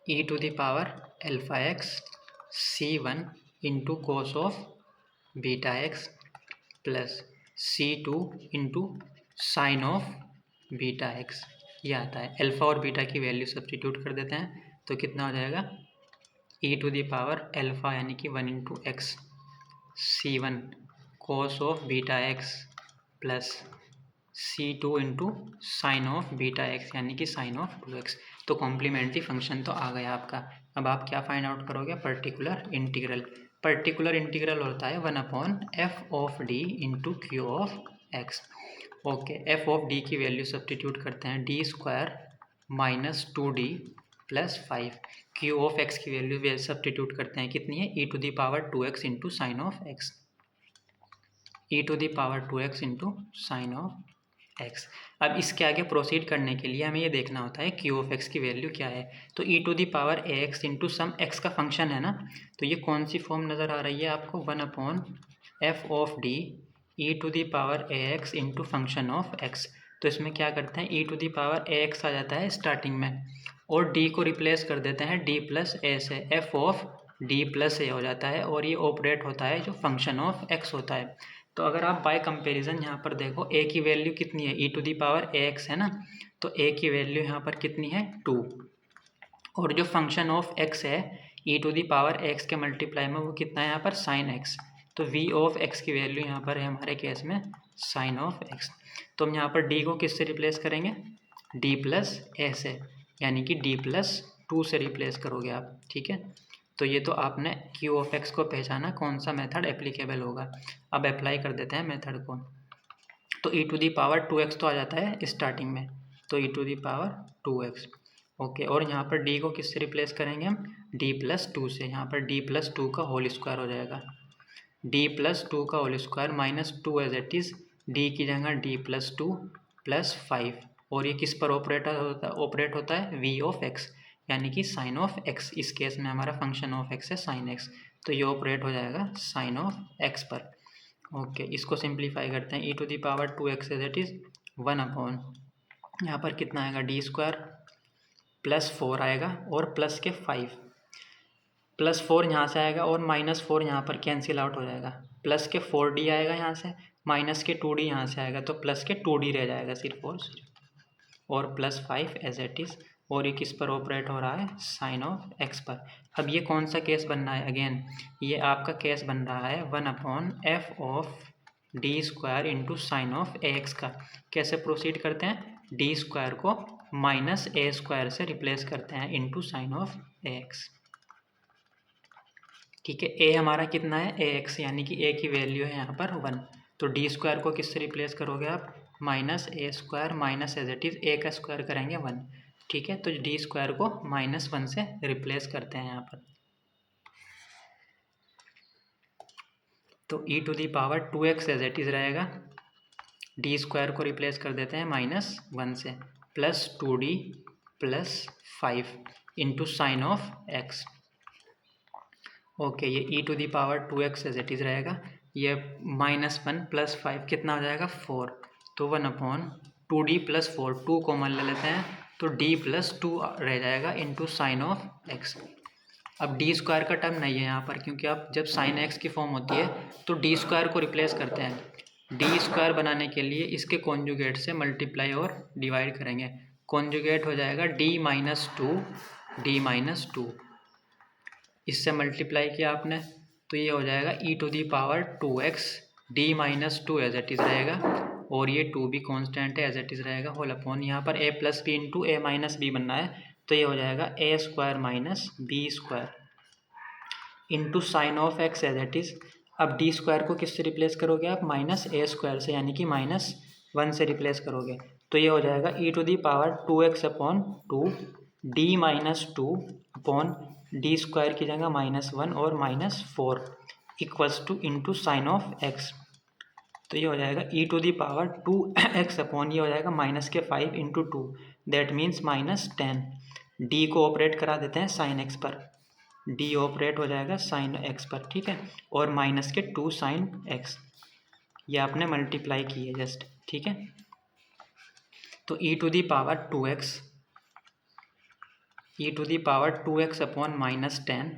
e to the power alpha x c1 into cos of beta x plus c2 into sine of beta x, ये आता है। अल्फ़ा और बीटा की वैल्यू सब्स्टिट्यूट कर देते हैं तो कितना हो जाएगा, e to the power alpha यानी कि 1 into x c1 cos of beta x plus c2 into sine of beta x यानी कि साइन ऑफ 2x। तो कॉम्प्लीमेंट्री फंक्शन तो आ गया आपका। अब आप क्या फाइंड आउट करोगे, पर्टिकुलर इंटीग्रल। पर्टिकुलर इंटीग्रल होता है 1/f(d) into q of x. Okay, F of d की वैल्यू सब्सटीट्यूट करते हैं, d² minus 2d plus 5। Q of x की वैल्यू सब्सटीट्यूट करते हैं, कितनी है, e⁻2x into sine of x, e⁻2x into sine of x. अब इसके आगे प्रोसीड करने के लिए हमें ये देखना होता है क्यू ऑफ एक्स की वैल्यू क्या है। तो e⁻ax इंटू सम एक्स का फंक्शन है ना, तो ये कौन सी फॉर्म नज़र आ रही है आपको, 1/f of D e⁻ax into function of x. तो इसमें क्या करते हैं, e⁻ax आ जाता है स्टार्टिंग में, और d को रिप्लेस कर देते हैं d प्लस a से, f of d plus a हो जाता है, और ये ऑपरेट होता है जो फंक्शन ऑफ x होता है। तो अगर आप बाय कंपैरिजन यहाँ पर देखो, a की वैल्यू कितनी है, e⁻ax है ना, तो a की वैल्यू यहाँ पर कितनी है, 2, और जो फंक्शन ऑफ x है e⁻x के मल्टीप्लाई में वो कितना है यहाँ पर, साइन x। तो v ऑफ x की वैल्यू यहाँ पर है हमारे केस में साइन ऑफ x। तो हम यहाँ पर d को किससे रिप्लेस करेंगे, d प्लस a से, यानी कि d प्लस 2 से रिप्लेस करोगे आप, ठीक है। तो ये तो आपने q ऑफ x को पहचाना, कौन सा मेथड एप्लीकेबल होगा। अब अप्लाई कर देते हैं मेथड को। तो e⁻2x तो आ जाता है स्टार्टिंग में, तो e⁻2x। ओके, और यहाँ पर d को किससे रिप्लेस करेंगे हम, d प्लस 2 से, यहाँ पर d प्लस 2 का होल स्क्वायर हो जाएगा, d प्लस 2 का whole square minus 2 as it is, d की जगह d प्लस 2 प्लस 5, और ये किस पर ऑपरेट होता है, v ऑफ x, यानी कि साइन ऑफ x। इस केस में हमारा फंक्शन ऑफ x है साइन x, तो ये ऑपरेट हो जाएगा साइन ऑफ x पर। ओके, इसको सिंप्लीफाई करते हैं, e⁻2x एज इट इज़ 1/, यहाँ पर कितना आएगा, d² प्लस 4 आएगा, और प्लस के 5, प्लस 4 यहाँ से आएगा, और माइनस 4 यहाँ पर कैंसिल आउट हो जाएगा, प्लस के 4d आएगा यहाँ से, माइनस के 2d यहाँ से आएगा, तो प्लस के 2d रह जाएगा सिर्फ और सिर्फ, और प्लस 5 एज इट इज़, और ये किस पर ऑपरेट हो रहा है, साइन ऑफ x पर। अब ये कौन सा केस बन रहा है, अगेन ये आपका केस बन रहा है 1/f of d² into sine of ax का। कैसे प्रोसीड करते हैं, d² को माइनस a² से रिप्लेस करते हैं इंटू साइन ऑफ ax, ठीक है। a हमारा कितना है, ax, यानी कि a की वैल्यू है यहाँ पर 1, तो d² को किससे रिप्लेस करोगे आप, minus a² minus as it is a का स्क्वायर करेंगे 1, ठीक है। तो d² को -1 से रिप्लेस करते हैं यहाँ पर, तो e⁻2x एज इट इज़ रहेगा, d² को रिप्लेस कर देते हैं -1 से, plus 2d plus 5 into sine of x। Okay, ये e⁻2x एज इट इज़ रहेगा, ये -1 प्लस 5 कितना हो जाएगा, 4, तो 1/2d प्लस 4, 2 कॉमन ले लेते हैं, तो d प्लस 2 रह जाएगा इंटू साइन ऑफ x। अब d² का टर्म नहीं है यहाँ पर, क्योंकि आप जब साइन x की फॉर्म होती है तो d² को रिप्लेस करते हैं, d² बनाने के लिए इसके कॉन्जुगेट से मल्टीप्लाई और डिवाइड करेंगे, कॉन्जुगेट हो जाएगा d-2, इससे मल्टीप्लाई किया आपने, तो ये हो जाएगा e⁻2x d-2 as it is रहेगा, और ये 2 भी कॉन्स्टेंट है, एज इट इज़ रहेगा, होल अपॉन यहाँ पर a plus b into a minus b बनना है, तो ये हो जाएगा a² minus b² into sine of x as it is. अब d² को किससे रिप्लेस करोगे आप, माइनस a² से, यानी कि -1 से रिप्लेस करोगे, तो ये हो जाएगा e⁻2x upon 2 d-2 upon d² की जगह -1 और -4 equals two into sine of x, तो ये हो जाएगा e⁻2x अपॉन, ये हो जाएगा -5 इंटू 2, दैट मीन्स -10। d को ऑपरेट करा देते हैं साइन x पर, d ऑपरेट हो जाएगा साइन x पर, ठीक है, और -2 साइन x, ये आपने मल्टीप्लाई की है जस्ट, ठीक है। तो e⁻2x अपॉन -10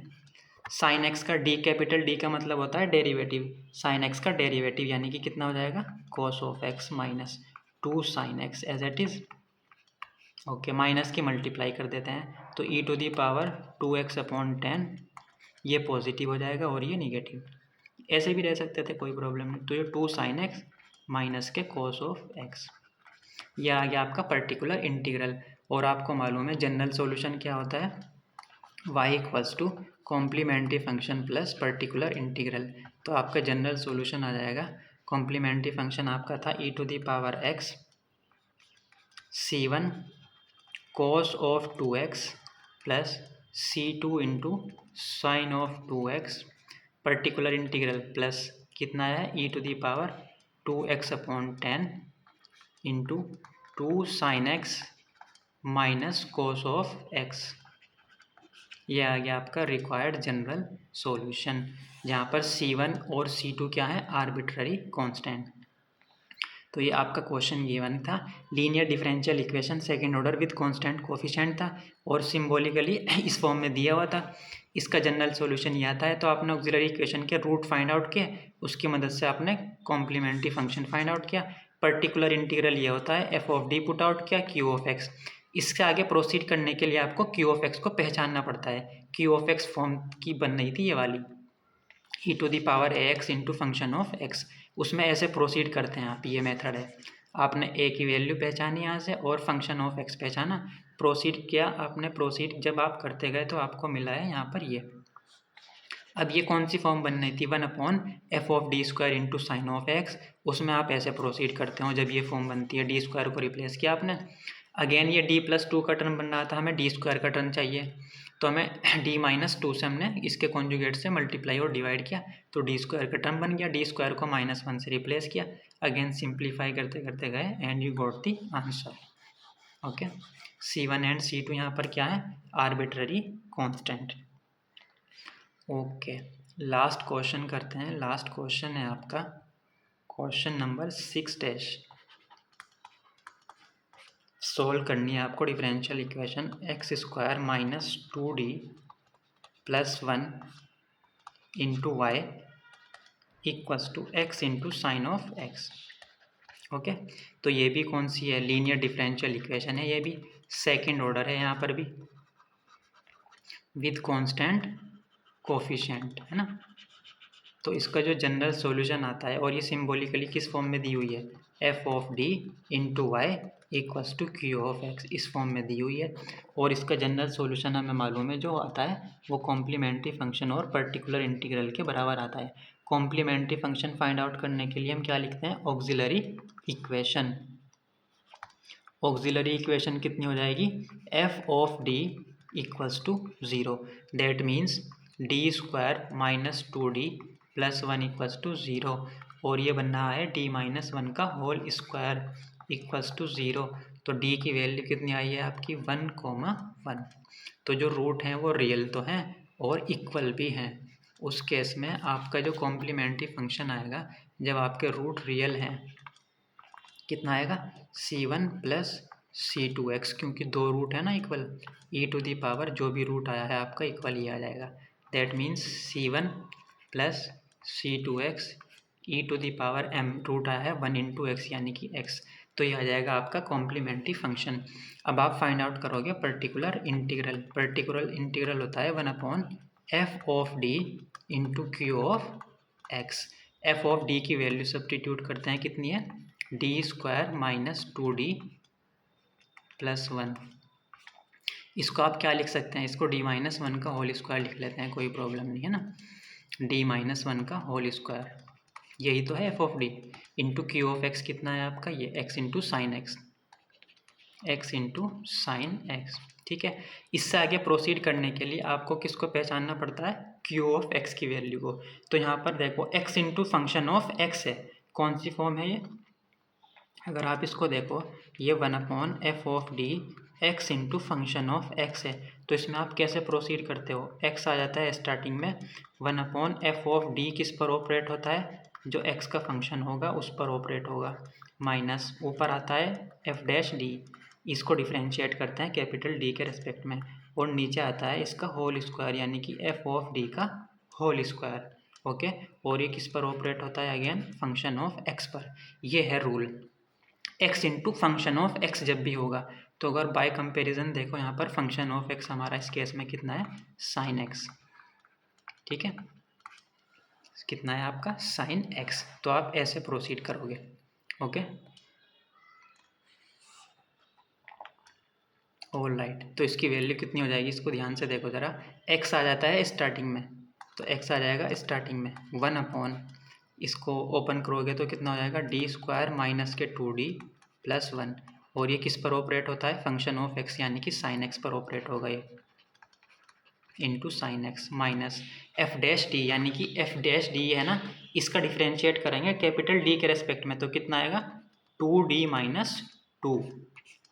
साइन x का, d कैपिटल D का मतलब होता है डेरिवेटिव, साइन x का डेरिवेटिव, यानी कि कितना हो जाएगा, cos of x minus 2 sine x as it is. Okay, minus की मल्टीप्लाई कर देते हैं, तो e⁻2x अपॉन 10 ये पॉजिटिव हो जाएगा और ये निगेटिव, ऐसे भी रह सकते थे, कोई प्रॉब्लम नहीं। तो ये 2 साइन x माइनस के कॉस ऑफ x, यह आ गया आपका पर्टिकुलर इंटीग्रल। और आपको मालूम है जनरल सॉल्यूशन क्या होता है, y equals to complementary function plus particular integral. तो आपका जनरल सॉल्यूशन आ जाएगा, कॉम्प्लीमेंट्री फंक्शन आपका था e to the power x c1 cos of 2x plus c2 into sine of 2x particular integral plus कितना है e to the power 2x upon 10 into 2 sine x minus cos of x। ये आ गया आपका required general solution, जहाँ पर C1 और C2 क्या है, आर्बिट्ररी कांस्टेंट। तो ये आपका क्वेश्चन गिवन था, linear differential equation second order with constant coefficient था और सिंबॉलिकली इस फॉर्म में दिया हुआ था। इसका जनरल सॉल्यूशन ये आता है, तो आपने ऑक्सिलरी इक्वेशन के रूट फाइंड आउट किए, उसकी मदद से आपने कॉम्प्लीमेंट्री फंक्शन फाइंड आउट किया। पर्टिकुलर इंटीग्रल ये होता है f of D put out किया, क्यू ऑफ एक्स। इसके आगे प्रोसीड करने के लिए आपको क्यू ऑफ एक्स को पहचानना पड़ता है। क्यू ऑफ एक्स फॉर्म की बन रही थी ये वाली, e to the power a x into function of x. उसमें ऐसे प्रोसीड करते हैं आप, ये मेथड है। आपने ए की वैल्यू पहचानी यहाँ से और फंक्शन ऑफ एक्स पहचाना, प्रोसीड किया आपने। प्रोसीड जब आप करते गए तो आपको मिला है यहाँ पर ये। अब ये कौन सी फॉर्म बन रही थी, 1 upon f of D square into sine of x. उसमें आप ऐसे प्रोसीड करते हो जब ये फॉर्म बनती है, डी स्क्वायर को रिप्लेस किया आपने। अगेन ये डी प्लस 2 का टर्म बन रहा था, हमें डी स्क्वायर का टर्म चाहिए, तो हमें डी माइनस 2 से हमने इसके कॉन्जुगेट से मल्टीप्लाई और डिवाइड किया, तो डी स्क्वायर का टर्म बन गया। डी स्क्वायर को -1 से रिप्लेस किया, अगेन सिंप्लीफाई करते करते गए and you got the answer. Okay, C1 and C2 यहाँ पर क्या है, arbitrary constant. Okay, last question करते हैं। लास्ट क्वेश्चन है आपका क्वेश्चन नंबर 6। सोल्व करनी है आपको differential equation x square minus 2d plus 1 into y equals to x into sine of x. Okay, तो ये भी कौन सी है, लीनियर डिफरेंशियल इक्वेशन है, ये भी सेकंड ऑर्डर है, यहाँ पर भी विद कांस्टेंट कोफिशिएंट है ना। तो इसका जो जनरल सॉल्यूशन आता है, और ये सिंबॉलिकली किस फॉर्म में दी हुई है, f of d into y equals to q of x, इस फॉर्म में दी हुई है। और इसका जनरल सॉल्यूशन हमें मालूम है, जो आता है वो कॉम्प्लीमेंट्री फंक्शन और पर्टिकुलर इंटीग्रल के बराबर आता है। कॉम्प्लीमेंट्री फंक्शन फाइंड आउट करने के लिए हम क्या लिखते हैं, ऑक्सिलरी इक्वेशन। ऑक्सिलरी इक्वेशन कितनी हो जाएगी, f of d equals to 0, that means d square minus 2d plus 1 equals to 0, और ये बन रहा है d माइनस 1 का होल स्क्वायर इक्वल्स टू 0। तो d की वैल्यू कितनी आई है आपकी, 1,1। तो जो रूट हैं वो रियल तो हैं और इक्वल भी हैं। उस केस में आपका जो कॉम्प्लीमेंट्री फंक्शन आएगा, जब आपके रूट रियल हैं, कितना आएगा, c1 प्लस c2x, क्योंकि दो रूट है ना equal, e to the power जो भी रूट आया है आपका इक्वल ही आ जाएगा। That means c1 plus c2x e to the power m, root आया है 1 इंटू एक्स यानी कि x, तो ये आ जाएगा आपका कॉम्प्लीमेंट्री फंक्शन। अब आप फाइंड आउट करोगे पर्टिकुलर इंटीग्रल। पर्टिकुलर इंटीग्रल होता है 1 upon f of d into q of x. F of d की वैल्यू सब्स्टिट्यूट करते हैं, कितनी है, D square minus 2d plus 1। इसको आप क्या लिख सकते हैं, इसको d माइनस 1 का होल स्क्वायर लिख लेते हैं, कोई प्रॉब्लम नहीं है ना। d माइनस 1 का होल स्क्वायर, यही तो है f of d into q of x, कितना है आपका ये x into sine x, x into sine x. ठीक है, इससे आगे प्रोसीड करने के लिए आपको किसको पहचानना पड़ता है, क्यू ऑफ एक्स की वैल्यू को। तो यहाँ पर देखो x into function of x है, कौन सी फॉर्म है ये, अगर आप इसको देखो, ये 1 upon f of D x into function of x है। तो इसमें आप कैसे प्रोसीड करते हो, x आ जाता है स्टार्टिंग में, 1 अपॉन एफ ऑफ डी किस पर ऑपरेट होता है, जो x का फंक्शन होगा उस पर ऑपरेट होगा, माइनस ऊपर आता है एफ डैश डी, इसको डिफ्रेंशिएट करते हैं कैपिटल डी के रिस्पेक्ट में, और नीचे आता है इसका होल स्क्वायर यानी कि एफ ऑफ डी का होल स्क्वायर। ओके, और ये किस पर ऑपरेट होता है, अगेन फंक्शन ऑफ एक्स पर। ये है rule, x into function of x जब भी होगा। तो अगर बाय कंपैरिजन देखो, यहाँ पर फंक्शन ऑफ x हमारा इस केस में कितना है, साइन x। ठीक है, कितना है आपका साइन x, तो आप ऐसे प्रोसीड करोगे। ओके ऑल राइट, तो इसकी वैल्यू कितनी हो जाएगी, इसको ध्यान से देखो ज़रा। एक्स आ जाता है स्टार्टिंग में, तो एक्स आ जाएगा स्टार्टिंग में 1 इसको ओपन करोगे तो कितना हो जाएगा, डी स्क्वायर माइनस के 2d प्लस 1। और ये किस पर ऑपरेट होता है, फंक्शन ऑफ एक्स यानी कि साइन एक्स पर ऑपरेट होगा ये, into sine x minus F dash D, यानी कि एफ डैश डी है ना, इसका डिफ्रेंशिएट करेंगे कैपिटल डी के रेस्पेक्ट में, तो कितना आएगा 2d minus 2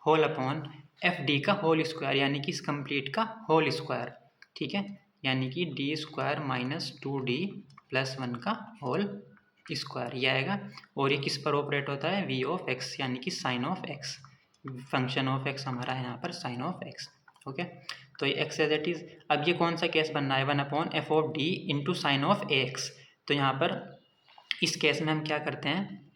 whole upon f d का होल स्क्वायर, यानी कि इस कंप्लीट का होल स्क्वायर, ठीक है, यानी कि D square minus 2d plus 1 का होल स्क्वायर ये आएगा। और ये किस पर ऑपरेट होता है, वी ऑफ एक्स यानी कि sine of x, function of x हमारा है यहाँ पर साइन ऑफ एक्स। ओके, तो ये एक्स एज इट इज़। अब ये कौन सा केस बन रहा है, 1/f(d) into sine of a x. तो यहाँ पर इस केस में हम क्या करते हैं,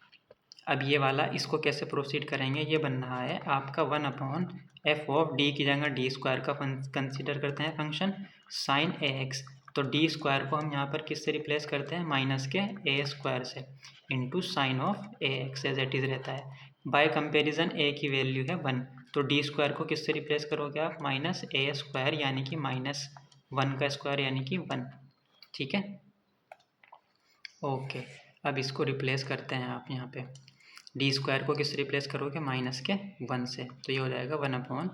अब ये वाला इसको कैसे प्रोसीड करेंगे, ये बन रहा है आपका 1/f(d) की जगह डी स्क्वायर का कंसिडर करते हैं फंक्शन साइन ए एक्स। तो डी स्क्वायर को हम यहाँ पर किससे रिप्लेस करते हैं, माइनस के ए स्क्वायर से, into sine of a x as it is रहता है। बाय कंपेरिजन ए की वैल्यू है 1, तो डी स्क्वायर को किससे रिप्लेस करोगे आप, माइनस ए स्क्वायर यानी कि माइनस 1 का स्क्वायर यानी कि 1, ठीक है। ओके, अब इसको रिप्लेस करते हैं आप यहाँ पे, डी स्क्वायर को किससे रिप्लेस करोगे, माइनस के 1 से, तो ये हो जाएगा 1/-1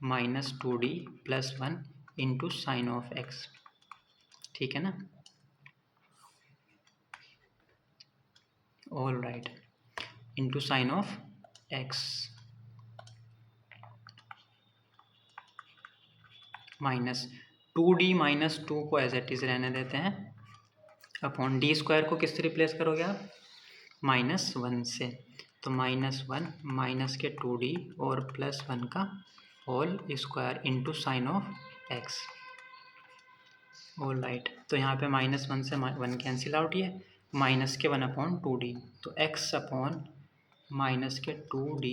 minus 2d plus 1 into sine of x, ठीक है ना। All right, into sine of x minus 2d minus 2 को एज इट इज़ रहने देते हैं, अपॉन डी स्क्वायर को किससे रिप्लेस करोगे आप, -1 से, तो -1 माइनस के 2d और प्लस 1 का whole square into sine of x. All right, तो यहाँ पे -1 से 1 कैंसिल आउट, ये माइनस के 1/2d, तो x अपॉन माइनस के 2d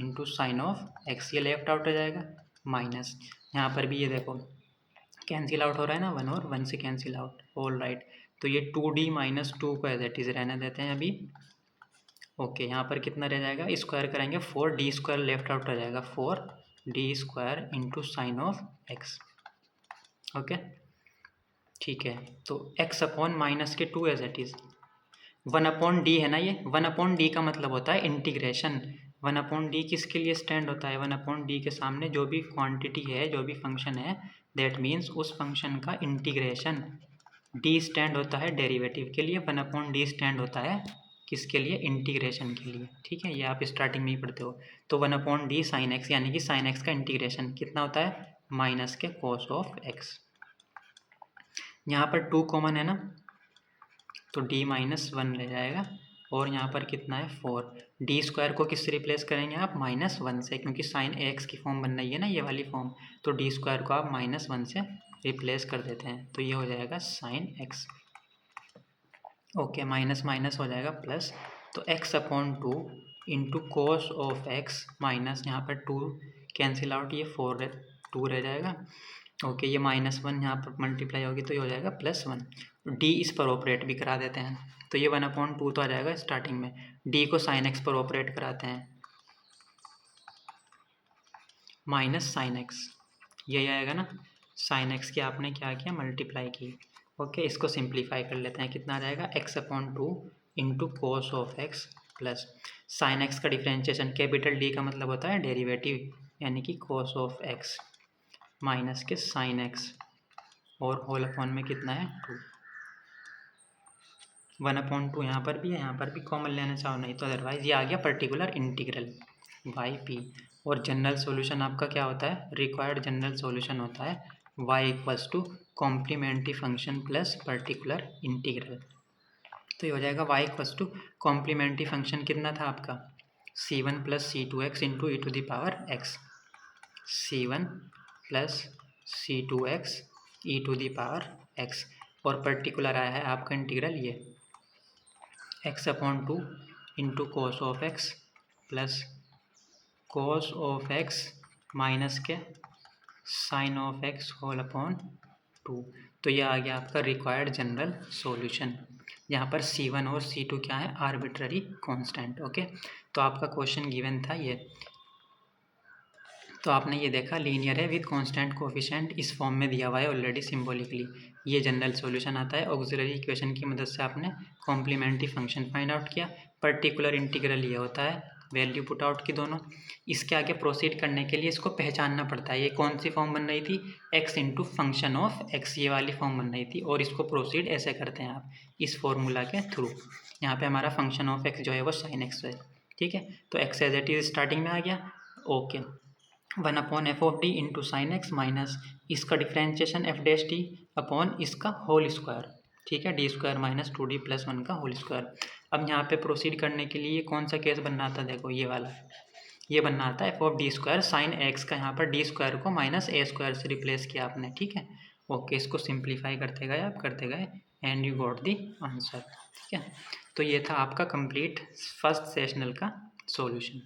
into sine of x, ये लेफ्ट आउट हो जाएगा माइनस, यहाँ पर भी ये देखो कैंसिल आउट हो रहा है ना, 1 और 1 से कैंसिल आउट। ऑल राइट, तो ये 2d माइनस 2 को एज इट इज़ रहने देते हैं अभी। ओके, यहाँ पर कितना रह जाएगा, स्क्वायर करेंगे 4d स्क्वायर लेफ्ट आउट हो जाएगा, 4d square into sine of x. Okay, ठीक है, तो x अपॉन माइनस के 2 एज इट इज़, 1/d है ना, ये 1/d का मतलब होता है इंटीग्रेशन। 1/d किसके लिए स्टैंड होता है, 1/d के सामने जो भी क्वांटिटी है, जो भी फंक्शन है, दैट मीन्स उस फंक्शन का इंटीग्रेशन। d स्टैंड होता है डेरिवेटिव के लिए, 1/d स्टैंड होता है किसके लिए, इंटीग्रेशन के लिए, ठीक है, ये आप स्टार्टिंग में ही पढ़ते हो। तो 1/d साइन एक्स, यानी कि साइन एक्स का इंटीग्रेशन कितना होता है, माइनस के कॉस ऑफ एक्स। यहाँ पर 2 कॉमन है ना, तो d -1 ले जाएगा, और यहाँ पर कितना है 4, डी स्क्वायर को किससे रिप्लेस करेंगे आप, -1 से, क्योंकि साइन ए एक्स की फॉर्म बन रही है ना ये वाली फॉर्म, तो डी स्क्वायर को आप -1 से रिप्लेस कर देते हैं, तो ये हो जाएगा sine x. Okay, minus minus हो जाएगा प्लस, तो x/2 into cos of x minus, यहाँ पर 2 कैंसिल आउट, ये 2 रह जाएगा। ओके, ये -1 यहाँ पर मल्टीप्लाई होगी तो ये हो जाएगा +1, डी इस पर ऑपरेट भी करा देते हैं, तो ये 1/2 तो आ जाएगा स्टार्टिंग में, डी को साइन एक्स पर ऑपरेट कराते हैं, माइनस साइन एक्स, यही आएगा ना, साइन एक्स की आपने क्या किया, मल्टीप्लाई की। ओके, इसको सिंप्लीफाई कर लेते हैं, कितना आ जाएगा, x/2 into cos of x plus sine x का डिफ्रेंशिएशन, कैपिटल डी का मतलब होता है डेरिवेटिव, यानी कि कोस ऑफ एक्स माइनस के साइन एक्स, और होल अपॉन में कितना है 2, 1/2 यहाँ पर भी है, यहाँ पर भी कॉमन लेना चाहो, नहीं तो अदरवाइज ये आ गया पर्टिकुलर इंटीग्रल वाई पी। और जनरल सॉल्यूशन आपका क्या होता है, रिक्वायर्ड जनरल सॉल्यूशन होता है y = complementary function plus particular integral. तो ये हो जाएगा y = कॉम्प्लीमेंट्री फंक्शन कितना था आपका, c1 + c2x into e⁻x, c1 + c2x e⁻x, और पर्टिकुलर आया है आपका इंटीग्रल ये x/2 into cos of x plus cos of x minus के sine of x whole upon 2। तो ये आ गया आपका रिक्वायर्ड जनरल सॉल्यूशन। यहाँ पर C1 और C2 क्या है, आर्बिट्ररी कांस्टेंट। ओके, तो आपका क्वेश्चन गिवन था ये। तो आपने ये देखा लीनियर है विद कांस्टेंट कोफिशिएंट, इस फॉर्म में दिया हुआ है ऑलरेडी सिंबॉलिकली। ये जनरल सॉल्यूशन आता है। ऑक्सिलरी इक्वेशन की मदद से आपने कॉम्प्लीमेंट्री फंक्शन फाइंड आउट किया। पर्टिकुलर इंटीग्रल ये होता है, वैल्यू पुट आउट की दोनों। इसके आगे प्रोसीड करने के लिए इसको पहचानना पड़ता है। ये कौन सी फॉर्म बन रही थी, x into function of x, ये वाली फॉर्म बन रही थी। और इसको प्रोसीड ऐसे करते हैं आप इस फॉर्मूला के थ्रू। यहाँ पे हमारा फंक्शन ऑफ एक्स जो है वो साइन एक्स है, ठीक है। तो x as it is starting में आ गया, okay. 1/f(d) into sine x minus इसका differentiation f dash t upon इसका होल स्क्वायर, ठीक है, D square minus 2d plus 1 का होल स्क्वायर। अब यहाँ पे प्रोसीड करने के लिए कौन सा केस बनना था, देखो ये वाला, ये बनना आता है f of D square sine x का। यहाँ पर डी स्क्वायर को माइनस ए स्क्वायर से रिप्लेस किया आपने, ठीक है, ओके। इसको सिंप्लीफाई करते गए आप, करते गए, and you got the answer, ठीक है। तो ये था आपका कंप्लीट फर्स्ट सेशनल का सॉल्यूशन।